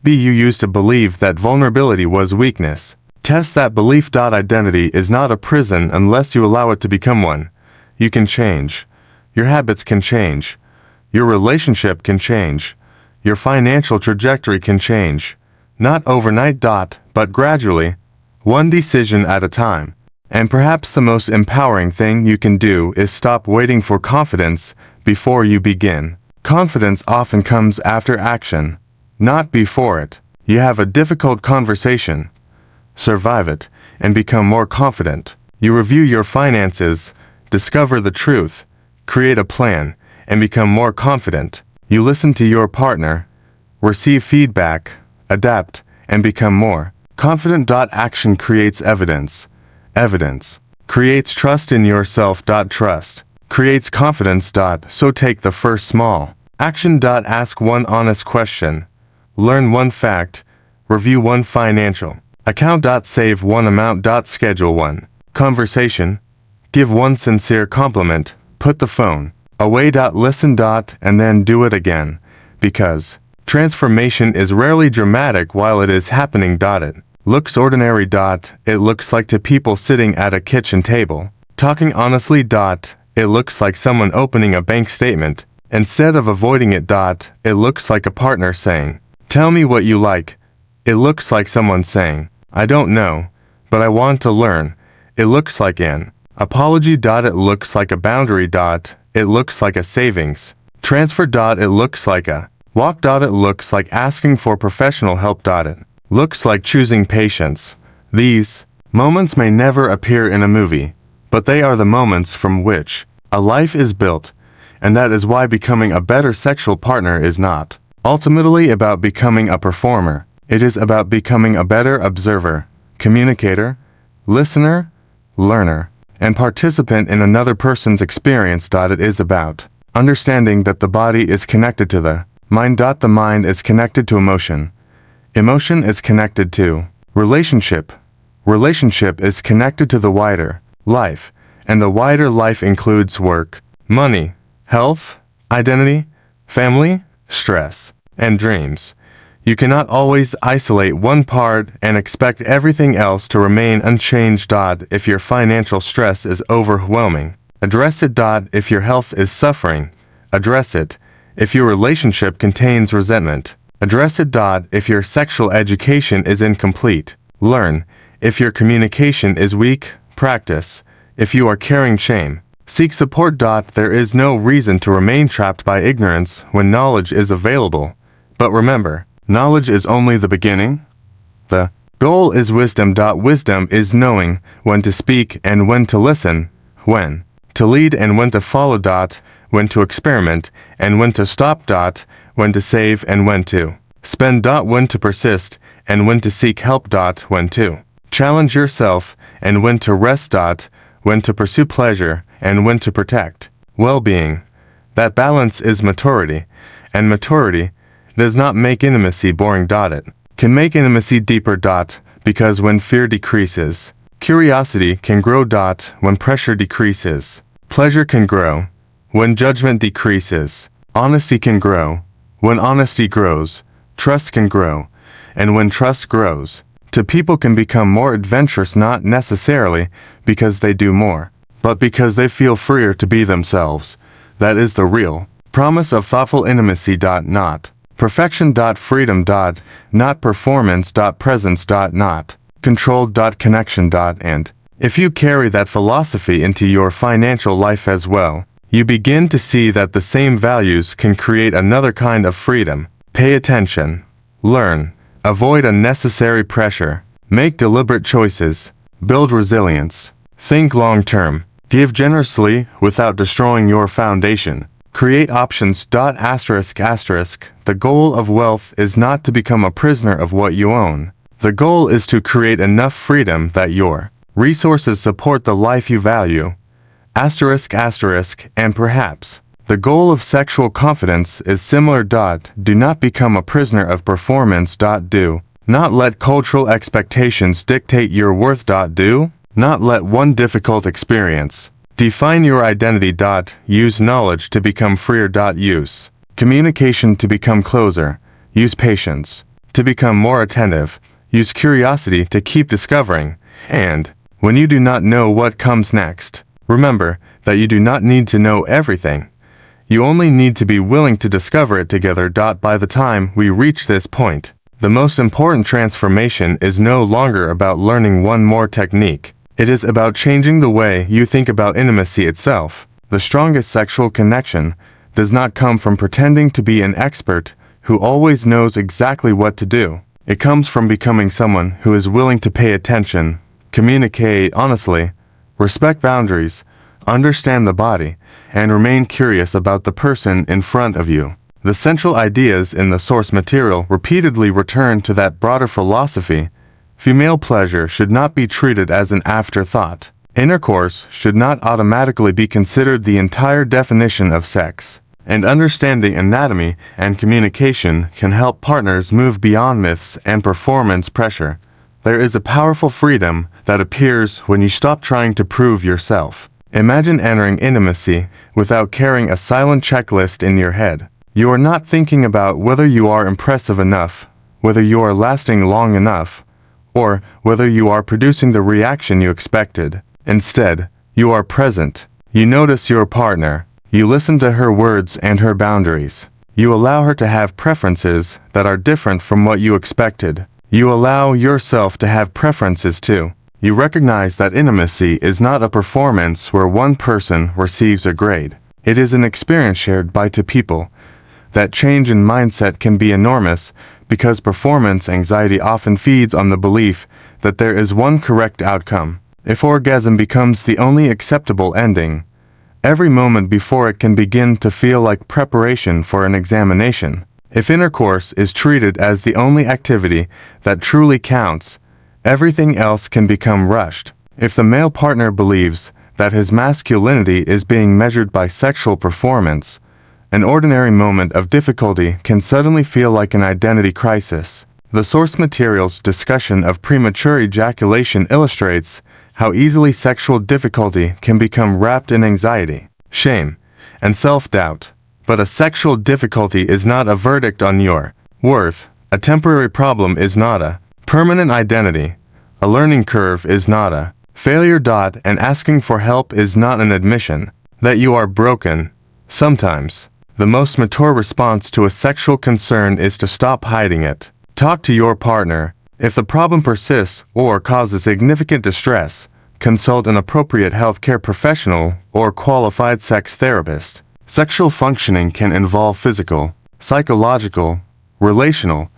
B. You used to believe that vulnerability was weakness. Test that belief. Identity is not a prison unless you allow it to become one. You can change. Your habits can change. Your relationship can change. Your financial trajectory can change. Not overnight. But gradually, one decision at a time. And perhaps the most empowering thing you can do is stop waiting for confidence before you begin. Confidence often comes after action, not before it. You have a difficult conversation. Survive it, and become more confident. You review your finances, discover the truth, create a plan, and become more confident. You listen to your partner, receive feedback, adapt, and become more confident. Action creates evidence. Evidence creates trust in yourself. Trust creates confidence. So take the first small action. Ask one honest question. Learn one fact. Review one financial account. Save one amount. Schedule one conversation. Give one sincere compliment. Put the phone away. Listen. And then do it again. Because transformation is rarely dramatic while it is happening. It looks ordinary. It looks like to people sitting at a kitchen table, talking honestly. It looks like someone opening a bank statement. Instead of avoiding it. It looks like a partner saying, "Tell me what you like." It looks like someone saying, "I don't know, but I want to learn." It looks like an apology. It looks like a boundary. It looks like a savings transfer. It looks like a walk. It looks like asking for professional help. It looks like choosing patience. These moments may never appear in a movie, but they are the moments from which a life is built, and that is why becoming a better sexual partner is not ultimately about becoming a performer. It is about becoming a better observer, communicator, listener, learner, and participant in another person's experience. It is about understanding that the body is connected to the mind. The mind is connected to emotion. Emotion is connected to relationship. Relationship is connected to the wider life, and the wider life includes work, money, health, identity, family, stress, and dreams. You cannot always isolate one part and expect everything else to remain unchanged. If your financial stress is overwhelming, address it. If your health is suffering, address it. If your relationship contains resentment, address it. If your sexual education is incomplete, learn. If your communication is weak, practice. If you are carrying shame, seek support. There is no reason to remain trapped by ignorance when knowledge is available. But remember, knowledge is only the beginning. The goal is wisdom. Wisdom is knowing when to speak and when to listen, when to lead and when to follow. When to experiment and when to stop. When to save and when to spend. When to persist and when to seek help. When to challenge yourself and when to rest. When to pursue pleasure and when to protect well-being. That balance is maturity, and maturity does not make intimacy boring. It can make intimacy deeper. Because when fear decreases, curiosity can grow. When pressure decreases, pleasure can grow. When judgment decreases, honesty can grow. When honesty grows, trust can grow. And when trust grows, two people can become more adventurous, not necessarily because they do more, but because they feel freer to be themselves. That is the real promise of thoughtful intimacy. Not perfection. Freedom. Not performance. Presence. Not controlled. Connection. And if you carry that philosophy into your financial life as well, you begin to see that the same values can create another kind of freedom. Pay attention. Learn. Avoid unnecessary pressure. Make deliberate choices. Build resilience. Think long-term. Give generously without destroying your foundation. Create options. The goal of wealth is not to become a prisoner of what you own. The goal is to create enough freedom that your resources support the life you value. And perhaps the goal of sexual confidence is similar. Do not become a prisoner of performance. Do not let cultural expectations dictate your worth. Do not let one difficult experience define your identity. Use knowledge to become freer. Use communication to become closer. Use patience to become more attentive, use curiosity to keep discovering, and, when you do not know what comes next, remember that you do not need to know everything. You only need to be willing to discover it together. By the time we reach this point, the most important transformation is no longer about learning one more technique. It is about changing the way you think about intimacy itself. The strongest sexual connection does not come from pretending to be an expert who always knows exactly what to do. It comes from becoming someone who is willing to pay attention, communicate honestly, respect boundaries, understand the body, and remain curious about the person in front of you. The central ideas in the source material repeatedly return to that broader philosophy. Female pleasure should not be treated as an afterthought. Intercourse should not automatically be considered the entire definition of sex. And understanding anatomy and communication can help partners move beyond myths and performance pressure. There is a powerful freedom that appears when you stop trying to prove yourself. Imagine entering intimacy without carrying a silent checklist in your head. You are not thinking about whether you are impressive enough, whether you are lasting long enough, or whether you are producing the reaction you expected. Instead, you are present. You notice your partner. You listen to her words and her boundaries. You allow her to have preferences that are different from what you expected. You allow yourself to have preferences too. You recognize that intimacy is not a performance where one person receives a grade. It is an experience shared by two people. That change in mindset can be enormous because performance anxiety often feeds on the belief that there is one correct outcome. If orgasm becomes the only acceptable ending, every moment before it can begin to feel like preparation for an examination. If intercourse is treated as the only activity that truly counts, everything else can become rushed. If the male partner believes that his masculinity is being measured by sexual performance, an ordinary moment of difficulty can suddenly feel like an identity crisis. The source material's discussion of premature ejaculation illustrates how easily sexual difficulty can become wrapped in anxiety, shame, and self-doubt. But a sexual difficulty is not a verdict on your worth. A temporary problem is not a permanent identity. A learning curve is not a failure. And asking for help is not an admission that you are broken. Sometimes, the most mature response to a sexual concern is to stop hiding it. Talk to your partner. If the problem persists or causes significant distress, consult an appropriate healthcare professional or qualified sex therapist. Sexual functioning can involve physical, psychological, relational,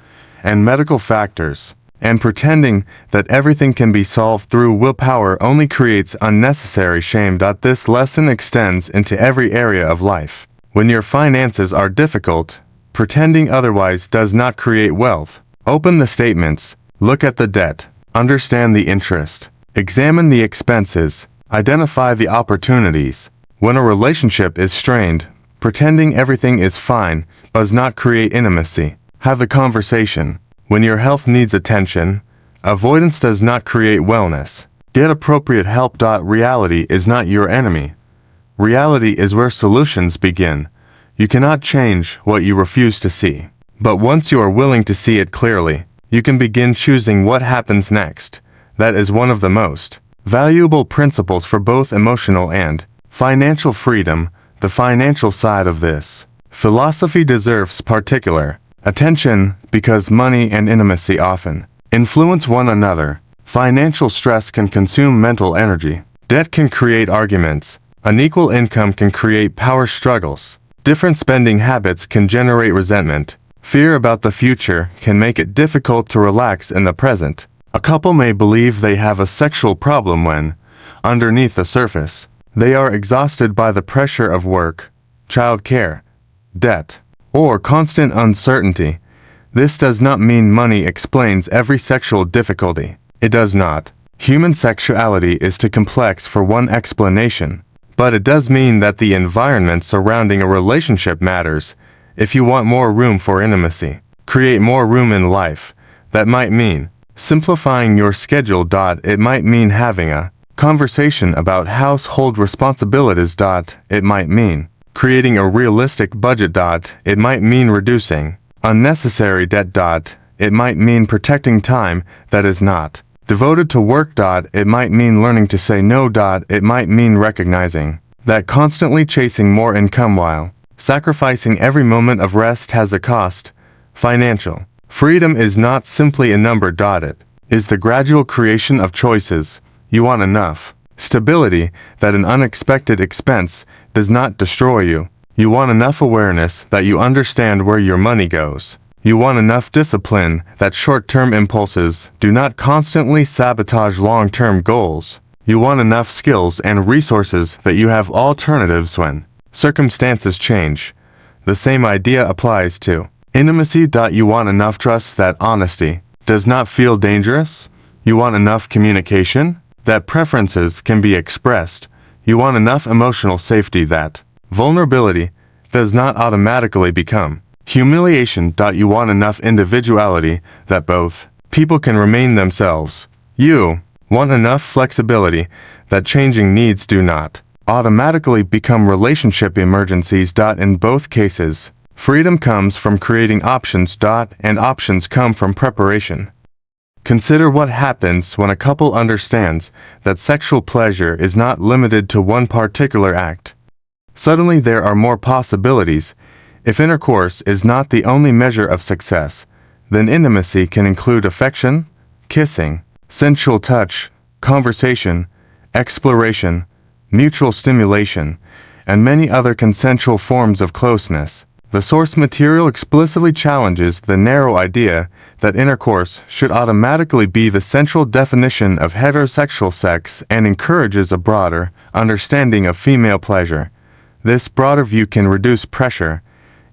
and medical factors, and pretending that everything can be solved through willpower only creates unnecessary shame. This lesson extends into every area of life. When your finances are difficult, pretending otherwise does not create wealth. Open the statements, look at the debt, understand the interest, examine the expenses, identify the opportunities. When a relationship is strained, pretending everything is fine does not create intimacy. Have the conversation. When your health needs attention, avoidance does not create wellness. Get appropriate help. Reality is not your enemy. Reality is where solutions begin. You cannot change what you refuse to see. But once you are willing to see it clearly, you can begin choosing what happens next. That is one of the most valuable principles for both emotional and financial freedom. The financial side of this philosophy deserves particular attention because money and intimacy often influence one another. Financial stress can consume mental energy. Debt can create arguments. Unequal income can create power struggles. Different spending habits can generate resentment. Fear about the future can make it difficult to relax in the present. A couple may believe they have a sexual problem when, underneath the surface, they are exhausted by the pressure of work, childcare, debt, or constant uncertainty. This does not mean money explains every sexual difficulty. It does not. Human sexuality is too complex for one explanation. But it does mean that the environment surrounding a relationship matters. If you want more room for intimacy, create more room in life. That might mean simplifying your schedule. It might mean having a conversation about household responsibilities. It might mean creating a realistic budget. It might mean reducing unnecessary debt. It might mean protecting time that is not devoted to work. It might mean learning to say no. It might mean recognizing that constantly chasing more income while sacrificing every moment of rest has a cost. Financial freedom is not simply a number. It is the gradual creation of choices. You want enough stability that an unexpected expense does not destroy you. You want enough awareness that you understand where your money goes. You want enough discipline that short-term impulses do not constantly sabotage long-term goals. You want enough skills and resources that you have alternatives when circumstances change. The same idea applies to intimacy. You want enough trust that honesty does not feel dangerous. You want enough communication that preferences can be expressed. You want enough emotional safety that vulnerability does not automatically become humiliation. You want enough individuality that both people can remain themselves. You want enough flexibility that changing needs do not automatically become relationship emergencies. In both cases, freedom comes from creating options. And options come from preparation. Consider what happens when a couple understands that sexual pleasure is not limited to one particular act. Suddenly there are more possibilities. If intercourse is not the only measure of success, then intimacy can include affection, kissing, sensual touch, conversation, exploration, mutual stimulation, and many other consensual forms of closeness. The source material explicitly challenges the narrow idea that intercourse should automatically be the central definition of heterosexual sex and encourages a broader understanding of female pleasure. This broader view can reduce pressure.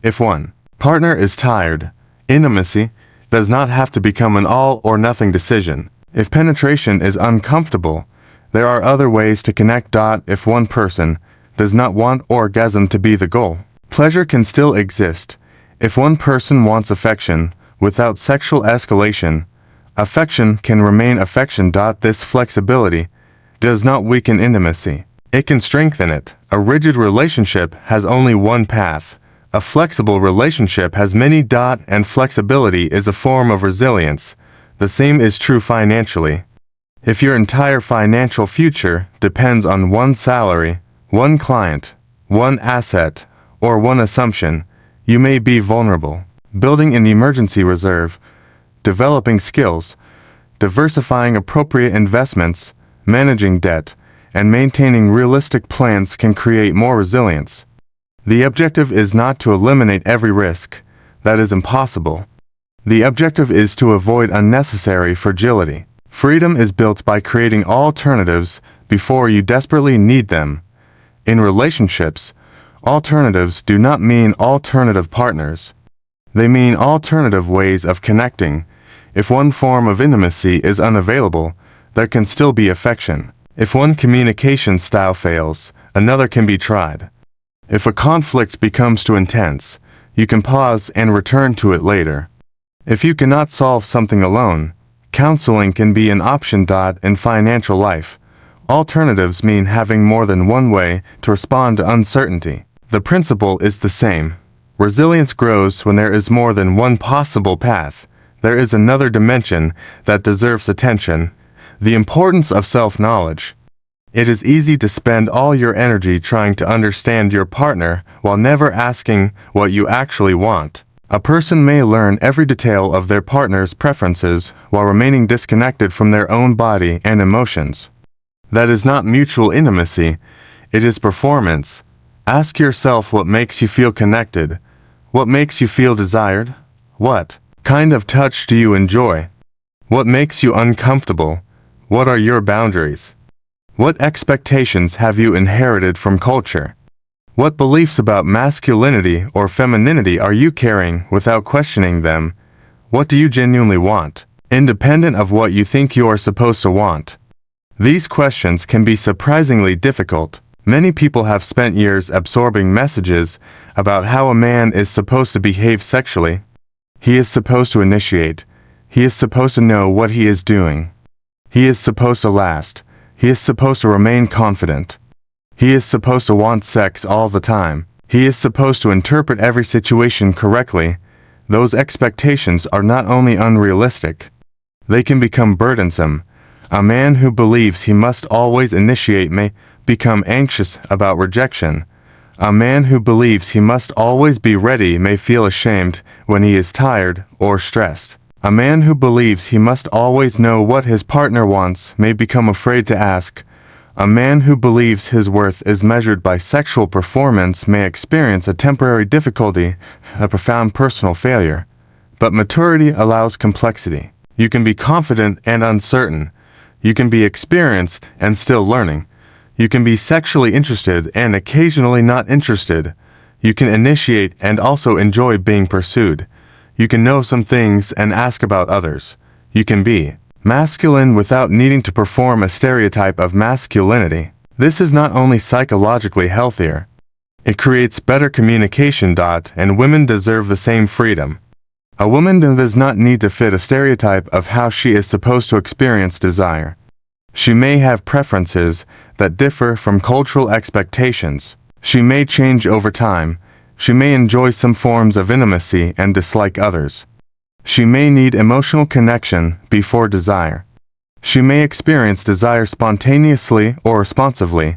If one partner is tired, intimacy does not have to become an all-or-nothing decision. If penetration is uncomfortable, there are other ways to connect. If one person does not want orgasm to be the goal, pleasure can still exist. If one person wants affection without sexual escalation, affection can remain affection. This flexibility does not weaken intimacy. It can strengthen it. A rigid relationship has only one path. A flexible relationship has many. And flexibility is a form of resilience. The same is true financially. If your entire financial future depends on one salary, one client, one asset, or one assumption, you may be vulnerable. Building an emergency reserve, developing skills, diversifying appropriate investments, managing debt, and maintaining realistic plans can create more resilience. The objective is not to eliminate every risk. That is impossible. The objective is to avoid unnecessary fragility. Freedom is built by creating alternatives before you desperately need them. In relationships, alternatives do not mean alternative partners. They mean alternative ways of connecting. If one form of intimacy is unavailable, there can still be affection. If one communication style fails, another can be tried. If a conflict becomes too intense, you can pause and return to it later. If you cannot solve something alone, counseling can be an option. In financial life, alternatives mean having more than one way to respond to uncertainty. The principle is the same. Resilience grows when there is more than one possible path. There is another dimension that deserves attention: the importance of self-knowledge. It is easy to spend all your energy trying to understand your partner while never asking what you actually want. A person may learn every detail of their partner's preferences while remaining disconnected from their own body and emotions. That is not mutual intimacy, it is performance. Ask yourself what makes you feel connected. What makes you feel desired? What kind of touch do you enjoy? What makes you uncomfortable? What are your boundaries? What expectations have you inherited from culture? What beliefs about masculinity or femininity are you carrying without questioning them? What do you genuinely want, independent of what you think you are supposed to want? These questions can be surprisingly difficult. Many people have spent years absorbing messages about how a man is supposed to behave sexually. He is supposed to initiate. He is supposed to know what he is doing. He is supposed to last. He is supposed to remain confident. He is supposed to want sex all the time. He is supposed to interpret every situation correctly. those expectations are not only unrealistic, they can become burdensome. A man who believes he must always initiate may become anxious about rejection. A man who believes he must always be ready may feel ashamed when he is tired or stressed. A man who believes he must always know what his partner wants may become afraid to ask. A man who believes his worth is measured by sexual performance may experience a temporary difficulty, a profound personal failure. But maturity allows complexity. You can be confident and uncertain. You can be experienced and still learning. You can be sexually interested and occasionally not interested. You can initiate and also enjoy being pursued. You can know some things and ask about others. You can be masculine without needing to perform a stereotype of masculinity. This is not only psychologically healthier, it creates better communication. And women deserve the same freedom. A woman does not need to fit a stereotype of how she is supposed to experience desire. She may have preferences that differ from cultural expectations. She may change over time. She may enjoy some forms of intimacy and dislike others. She may need emotional connection before desire. She may experience desire spontaneously or responsively.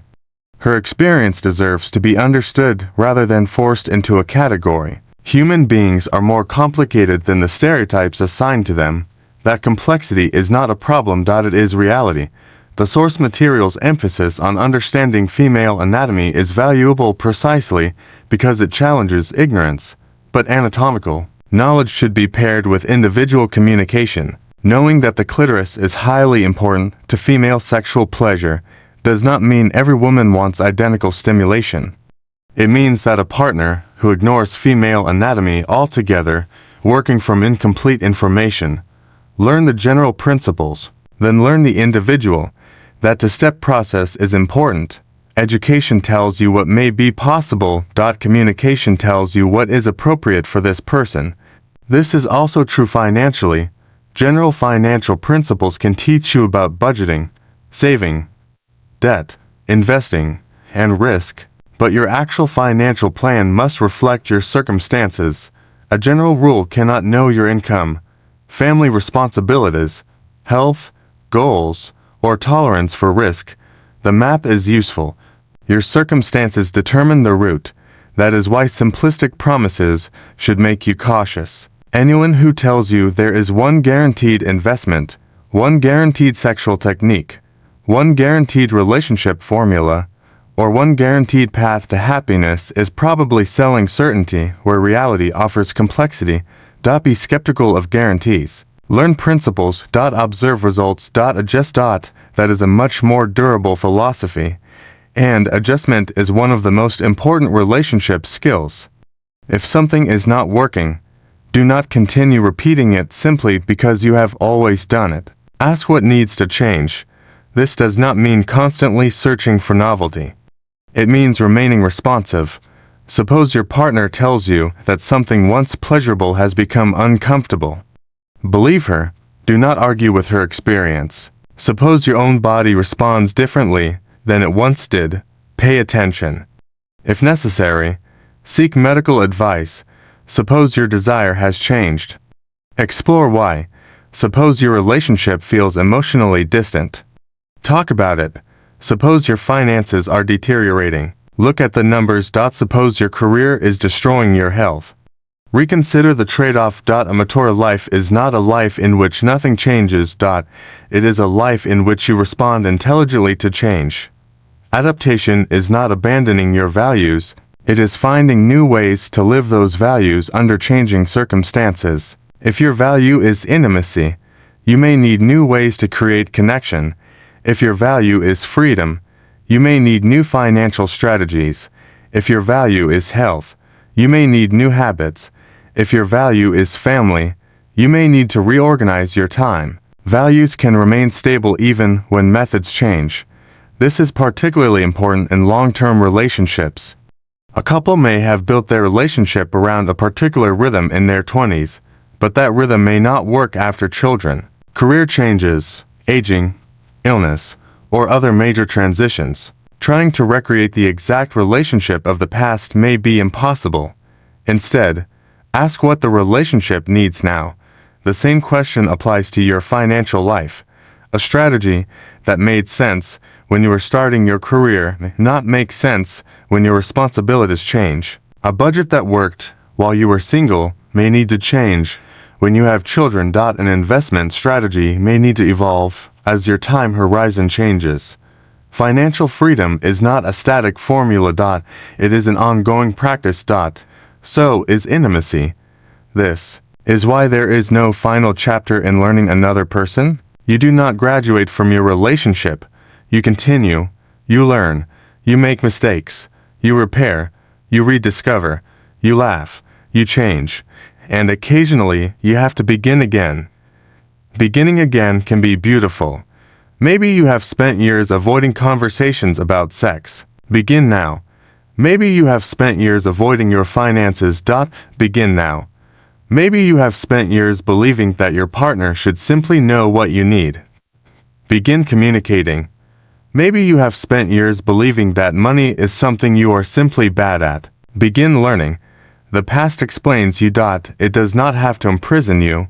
Her experience deserves to be understood rather than forced into a category. Human beings are more complicated than the stereotypes assigned to them. That complexity is not a problem. It is reality. The source material's emphasis on understanding female anatomy is valuable precisely because it challenges ignorance, but anatomical knowledge should be paired with individual communication. Knowing that the clitoris is highly important to female sexual pleasure does not mean every woman wants identical stimulation. It means that a partner who ignores female anatomy altogether, working from incomplete information, learn the general principles, then learn the individual. That two-step process is important. Education tells you what may be possible. Communication tells you what is appropriate for this person. This is also true financially. General financial principles can teach you about budgeting, saving, debt, investing, and risk, but your actual financial plan must reflect your circumstances. A general rule cannot know your income, family responsibilities, health, goals, or tolerance for risk. The map is useful. Your circumstances determine the route. That is why simplistic promises should make you cautious. Anyone who tells you there is one guaranteed investment, one guaranteed sexual technique, one guaranteed relationship formula, or one guaranteed path to happiness is probably selling certainty where reality offers complexity. Be skeptical of guarantees. Learn principles. Observe results. Adjust. That is a much more durable philosophy, and adjustment is one of the most important relationship skills. If something is not working, do not continue repeating it simply because you have always done it. Ask what needs to change. This does not mean constantly searching for novelty. It means remaining responsive. Suppose your partner tells you that something once pleasurable has become uncomfortable. Believe her. Do not argue with her experience. Suppose your own body responds differently than it once did. Pay attention. If necessary, seek medical advice. Suppose your desire has changed. Explore why. Suppose your relationship feels emotionally distant. Talk about it. Suppose your finances are deteriorating. Look at the numbers. Suppose your career is destroying your health. Reconsider the trade-off. A mature life is not a life in which nothing changes. It is a life in which you respond intelligently to change. Adaptation is not abandoning your values. It is finding new ways to live those values under changing circumstances. If your value is intimacy, you may need new ways to create connection. If your value is freedom, you may need new financial strategies. If your value is health, you may need new habits. If your value is family, you may need to reorganize your time. Values can remain stable even when methods change. This is particularly important in long-term relationships. A couple may have built their relationship around a particular rhythm in their 20s, but that rhythm may not work after children, career changes, aging, illness, or other major transitions. Trying to recreate the exact relationship of the past may be impossible. Instead, Ask what the relationship needs now. The same question applies to your financial life. A strategy that made sense when you were starting your career may not make sense when your responsibilities change. A budget that worked while you were single may need to change when you have children. An investment strategy may need to evolve as your time horizon changes. Financial freedom is not a static formula. It is an ongoing practice. So is intimacy. This is why there is no final chapter in learning another person. You do not graduate from your relationship. You continue, you learn, you make mistakes, you repair, you rediscover, you laugh, you change, and occasionally you have to begin again. Beginning again can be beautiful. Maybe you have spent years avoiding conversations about sex. Begin now. Maybe you have spent years avoiding your finances. Begin now. Maybe you have spent years believing that your partner should simply know what you need. Begin communicating. Maybe you have spent years believing that money is something you are simply bad at. Begin learning. The past explains you. It does not have to imprison you.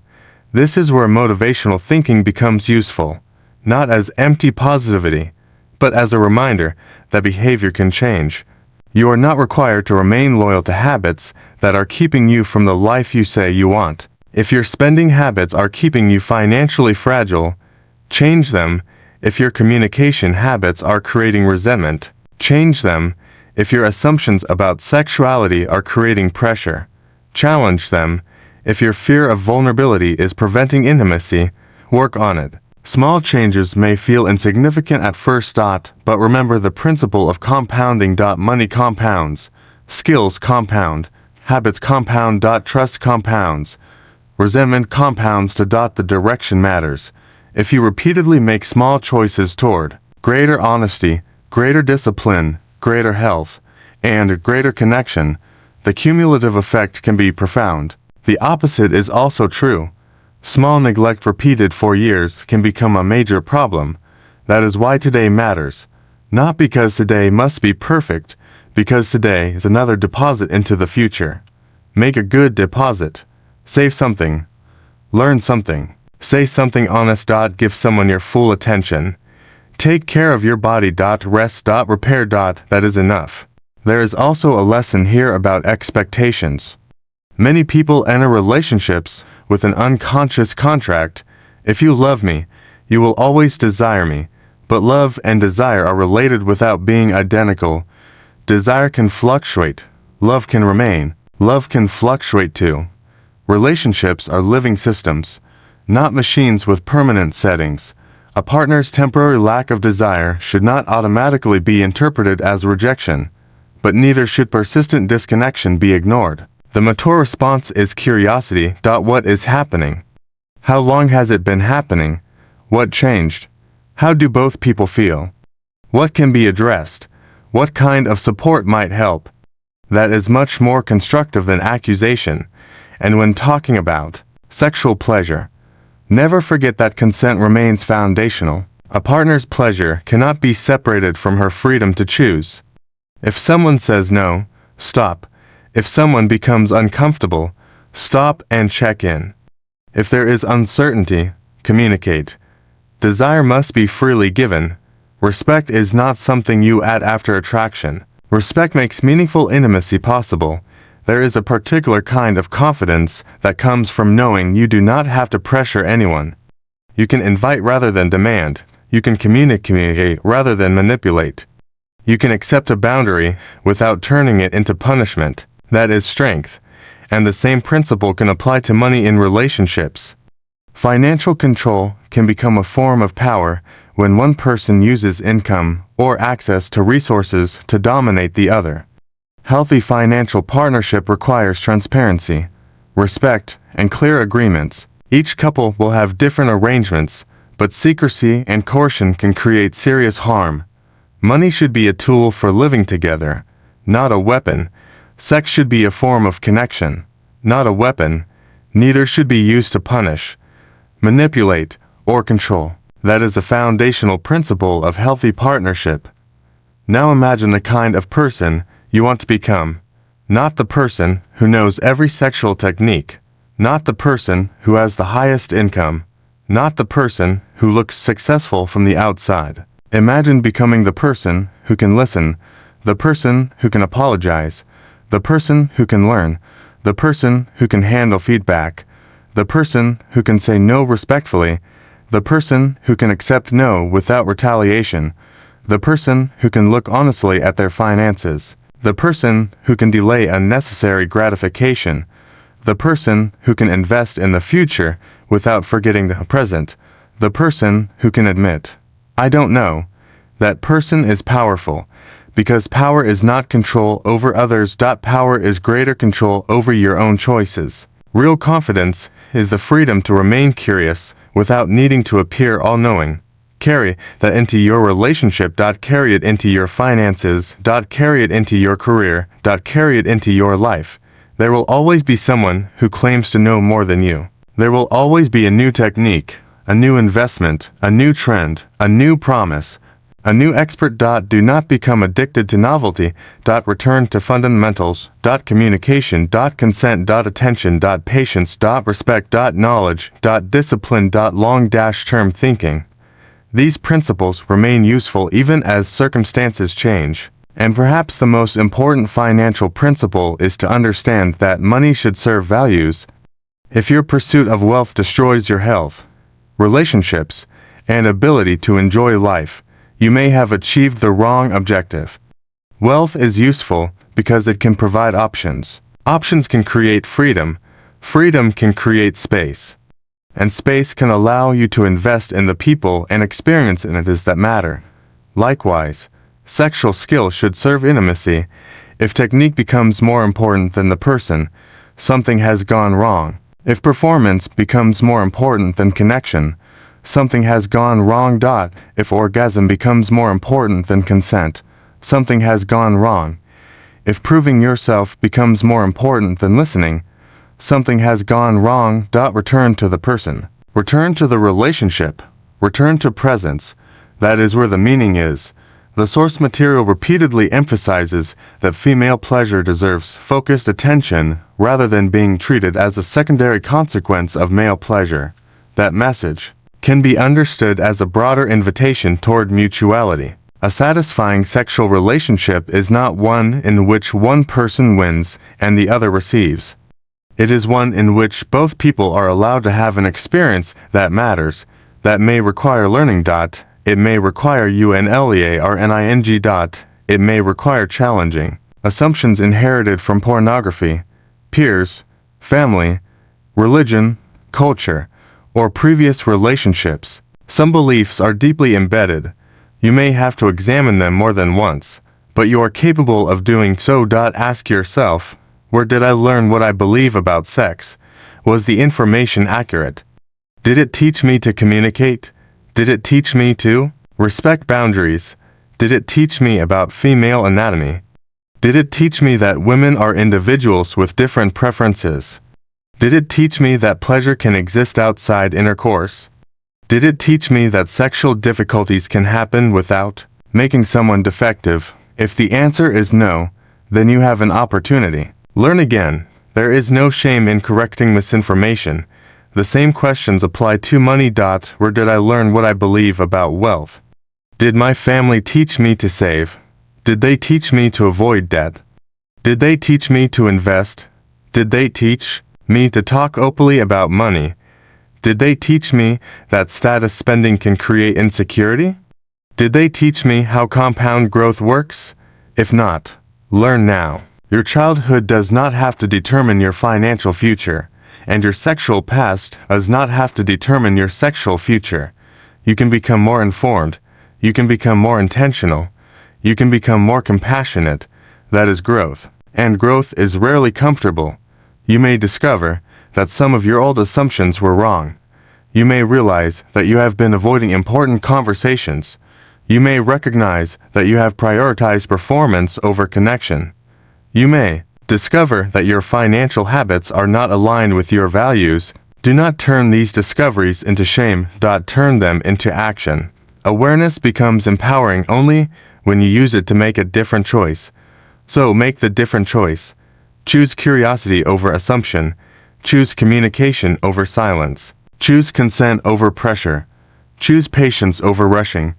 This is where motivational thinking becomes useful, not as empty positivity, but as a reminder that behavior can change. You are not required to remain loyal to habits that are keeping you from the life you say you want. If your spending habits are keeping you financially fragile, change them. If your communication habits are creating resentment, change them. If your assumptions about sexuality are creating pressure, challenge them. If your fear of vulnerability is preventing intimacy, work on it. Small changes may feel insignificant at first. But remember the principle of compounding. Money compounds, skills compound, habits compound. Trust compounds, resentment compounds. The direction matters. If you repeatedly make small choices toward greater honesty, greater discipline, greater health, and greater connection, the cumulative effect can be profound. The opposite is also true. Small neglect repeated for years can become a major problem. That is why today matters. Not because today must be perfect, because today is another deposit into the future. Make a good deposit. Save something. Learn something. Say something honest. Give someone your full attention. Take care of your body. Rest. Repair. That is enough. There is also a lesson here about expectations. Many people enter relationships with an unconscious contract. If you love me, you will always desire me. But love and desire are related without being identical. Desire can fluctuate. Love can remain. Love can fluctuate too. Relationships are living systems, not machines with permanent settings. A partner's temporary lack of desire should not automatically be interpreted as rejection, but neither should persistent disconnection be ignored. The mature response is curiosity. What is happening? How long has it been happening? What changed? How do both people feel? What can be addressed? What kind of support might help? That is much more constructive than accusation. And when talking about sexual pleasure, never forget that consent remains foundational. A partner's pleasure cannot be separated from her freedom to choose. If someone says no, stop. If someone becomes uncomfortable, stop and check in. If there is uncertainty, communicate. Desire must be freely given. Respect is not something you add after attraction. Respect makes meaningful intimacy possible. There is a particular kind of confidence that comes from knowing you do not have to pressure anyone. You can invite rather than demand. You can communicate rather than manipulate. You can accept a boundary without turning it into punishment. That is strength. And the same principle can apply to money in relationships. Financial control can become a form of power when one person uses income or access to resources to dominate the other. Healthy financial partnership requires transparency, respect, and clear agreements. Each couple will have different arrangements, but secrecy and coercion can create serious harm. Money should be a tool for living together, not a weapon. Sex should be a form of connection, not a weapon. Neither should be used to punish, manipulate, or control. That is a foundational principle of healthy partnership. Now imagine the kind of person you want to become. not the person who knows every sexual technique, not the person who has the highest income, not the person who looks successful from the outside. Imagine becoming the person who can listen, the person who can apologize, the person who can learn, the person who can handle feedback, the person who can say no respectfully, the person who can accept no without retaliation, the person who can look honestly at their finances, the person who can delay unnecessary gratification, the person who can invest in the future without forgetting the present, the person who can admit, I don't know. That person is powerful, because power is not control over others. Power is greater control over your own choices. Real confidence is the freedom to remain curious without needing to appear all-knowing. Carry that into your relationship. Carry it into your finances. Carry it into your career. Carry it into your life. There will always be someone who claims to know more than you. There will always be a new technique, a new investment, a new trend, a new promise, a new expert. Do not become addicted to novelty. Return to fundamentals. Communication. Consent. Attention. Patience. Respect. Knowledge. Discipline. Long-term thinking. These principles remain useful even as circumstances change. And perhaps the most important financial principle is to understand that money should serve values. If your pursuit of wealth destroys your health, relationships, and ability to enjoy life, you may have achieved the wrong objective. Wealth is useful because it can provide options. Options can create freedom. Freedom can create space. And space can allow you to invest in the people and experiences that matter. Likewise, sexual skill should serve intimacy. If technique becomes more important than the person, something has gone wrong. If performance becomes more important than connection, something has gone wrong. If orgasm becomes more important than consent, something has gone wrong. If proving yourself becomes more important than listening, something has gone wrong. Return to the person. Return to the relationship. Return to presence. That is where the meaning is. The source material repeatedly emphasizes that female pleasure deserves focused attention rather than being treated as a secondary consequence of male pleasure. That message can be understood as a broader invitation toward mutuality. A satisfying sexual relationship is not one in which one person wins and the other receives. It is one in which both people are allowed to have an experience that matters, that may require learning. It may require unlearning. It may require challenging assumptions inherited from pornography, peers, family, religion, culture, or previous relationships. Some beliefs are deeply embedded. You may have to examine them more than once, but you are capable of doing so. Ask yourself, where did I learn what I believe about sex? Was the information accurate? Did it teach me to communicate? Did it teach me to respect boundaries? Did it teach me about female anatomy? Did it teach me that women are individuals with different preferences? Did it teach me that pleasure can exist outside intercourse? Did it teach me that sexual difficulties can happen without making someone defective? If the answer is no, then you have an opportunity. Learn again. There is no shame in correcting misinformation. The same questions apply to money. Where did I learn what I believe about wealth? Did my family teach me to save? Did they teach me to avoid debt? Did they teach me to invest? Did they teach me to talk openly about money? Did they teach me that status spending can create insecurity? Did they teach me how compound growth works? If not, learn now. Your childhood does not have to determine your financial future, and your sexual past does not have to determine your sexual future. You can become more informed. You can become more intentional. You can become more compassionate. That is growth. And growth is rarely comfortable. You may discover that some of your old assumptions were wrong. You may realize that you have been avoiding important conversations. You may recognize that you have prioritized performance over connection. You may discover that your financial habits are not aligned with your values. Do not turn these discoveries into shame. Turn them into action. Awareness becomes empowering only when you use it to make a different choice. So make the different choice. Choose curiosity over assumption. Choose communication over silence. Choose consent over pressure. Choose patience over rushing.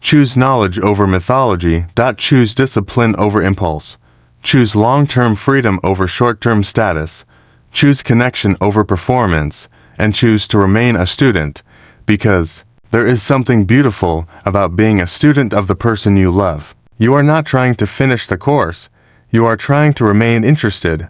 Choose knowledge over mythology. Choose discipline over impulse. Choose long-term freedom over short-term status. Choose connection over performance. And choose to remain a student, because there is something beautiful about being a student of the person you love. You are not trying to finish the course. You are trying to remain interested.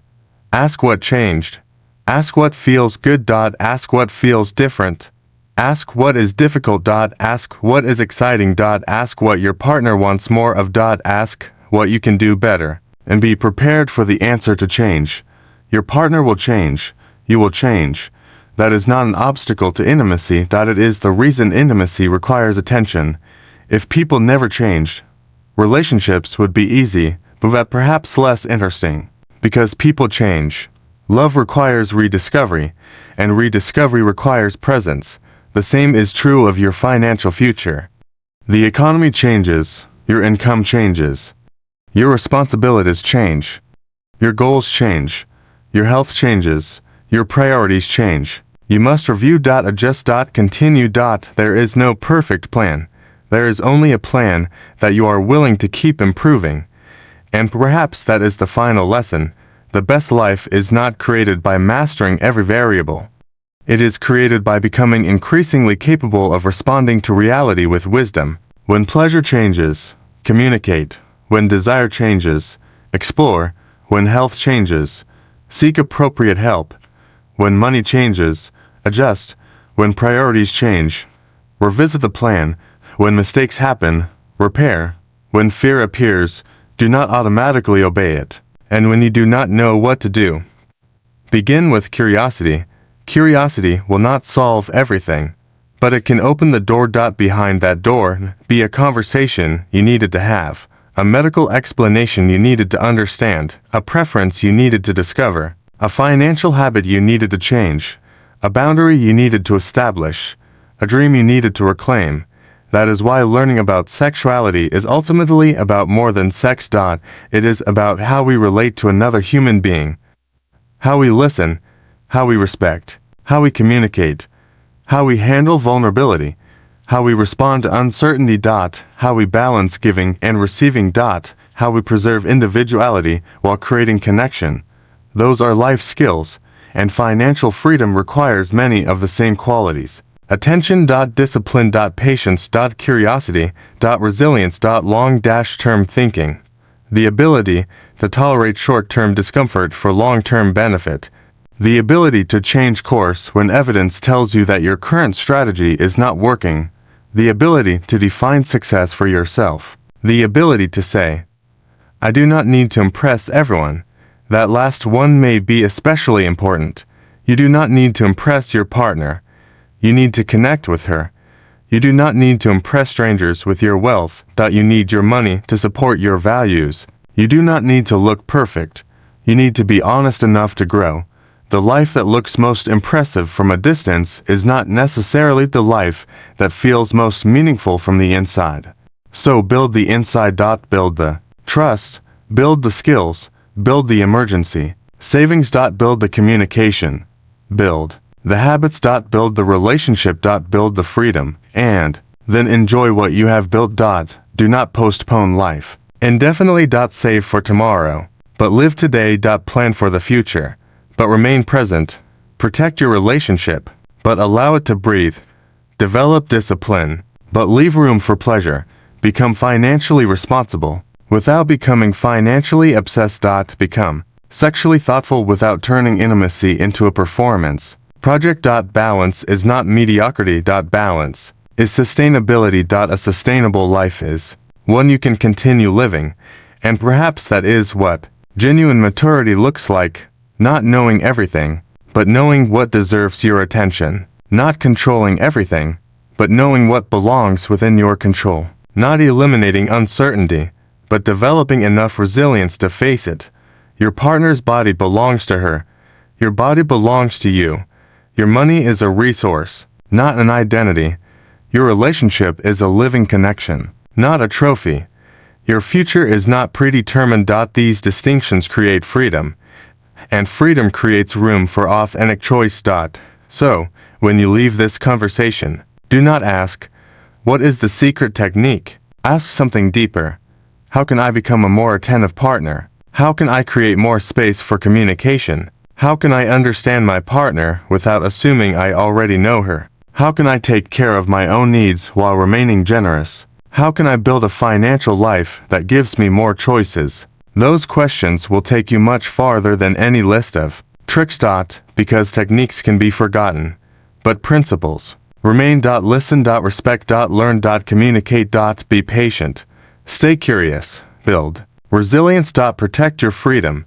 Ask what changed. Ask what feels good. Ask what feels different. Ask what is difficult. Ask what is exciting. Ask what your partner wants more of. Ask what you can do better. And be prepared for the answer to change. Your partner will change. You will change. That is not an obstacle to intimacy. It is the reason intimacy requires attention. If people never changed, relationships would be easy, but perhaps less interesting. Because people change. Love requires rediscovery, and rediscovery requires presence. The same is true of your financial future. The economy changes, your income changes. Your responsibilities change. Your goals change. Your health changes. Your priorities change. You must review. Adjust. Continue. There is no perfect plan. There is only a plan that you are willing to keep improving. And perhaps that is the final lesson. The best life is not created by mastering every variable. It is created by becoming increasingly capable of responding to reality with wisdom. When pleasure changes, communicate. When desire changes, explore. When health changes, seek appropriate help. When money changes, adjust. When priorities change, revisit the plan. When mistakes happen, repair. When fear appears, do not automatically obey it. And when you do not know what to do, begin with curiosity. Curiosity will not solve everything, but it can open the door. Behind that door, be a conversation you needed to have, a medical explanation you needed to understand, a preference you needed to discover, a financial habit you needed to change, a boundary you needed to establish, a dream you needed to reclaim. That is why learning about sexuality is ultimately about more than sex. It is about how we relate to another human being, how we listen, how we respect, how we communicate, how we handle vulnerability, how we respond to uncertainty. How we balance giving and receiving. How we preserve individuality while creating connection. Those are life skills, and financial freedom requires many of the same qualities. Attention. Discipline. Patience. Curiosity. Resilience. Long-term thinking. The ability to tolerate short-term discomfort for long-term benefit. The ability to change course when evidence tells you that your current strategy is not working. The ability to define success for yourself. The ability to say, I do not need to impress everyone. That last one may be especially important. You do not need to impress your partner. You need to connect with her. You do not need to impress strangers with your wealth. You need your money to support your values. You do not need to look perfect. You need to be honest enough to grow. The life that looks most impressive from a distance is not necessarily the life that feels most meaningful from the inside. So build the inside. Build the trust. Build the skills. Build the emergency savings. Build the communication. Build the habits. Build the relationship. Build the freedom. And then enjoy what you have built. Do not postpone life indefinitely. Save for tomorrow, but live today. Plan for the future, but remain present. Protect your relationship, but allow it to breathe. Develop discipline, but leave room for pleasure. Become financially responsible without becoming financially obsessed. Become sexually thoughtful without turning intimacy into a performance project. Balance is not mediocrity. Balance is sustainability. A sustainable life is one you can continue living, and perhaps that is what genuine maturity looks like. Not knowing everything, but knowing what deserves your attention. Not controlling everything, but knowing what belongs within your control. Not eliminating uncertainty, but developing enough resilience to face it. Your partner's body belongs to her. Your body belongs to you. Your money is a resource, not an identity. Your relationship is a living connection, not a trophy. Your future is not predetermined. These distinctions create freedom. and freedom creates room for authentic choice. So, when you leave this conversation, do not ask, what is the secret technique? Ask something deeper. How can I become a more attentive partner? How can I create more space for communication? How can I understand my partner without assuming I already know her? How can I take care of my own needs while remaining generous? How can I build a financial life that gives me more choices? Those questions will take you much farther than any list of tricks. Because techniques can be forgotten, but principles remain. Listen. Respect. Learn. Communicate. Be patient. Stay curious. Build resilience. Protect your freedom.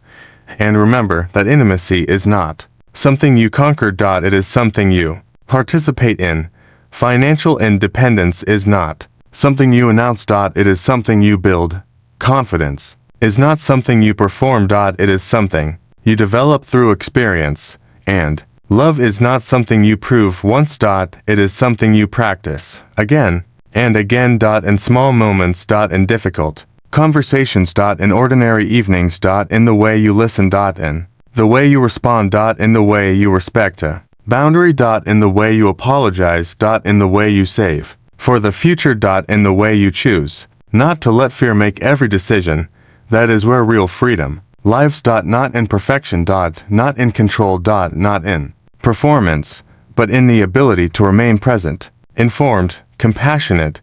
And remember that intimacy is not something you conquer. It is something you participate in. Financial independence is not something you announce. It is something you build. Confidence is not something you perform. It is something you develop through experience. And love is not something you prove once. It is something you practice again and again. In small moments. In difficult conversations. In ordinary evenings. In the way you listen. In the way you respond. In the way you respect a boundary. In the way you apologize. In the way you save for the future. In the way you choose not to let fear make every decision. That is where real freedom lives. Not in perfection. Not in control. Not in performance, but in the ability to remain present, informed, compassionate,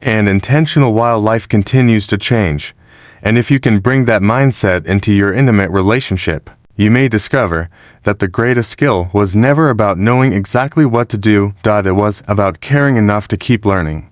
and intentional while life continues to change. And if you can bring that mindset into your intimate relationship, you may discover that the greatest skill was never about knowing exactly what to do. It was about caring enough to keep learning.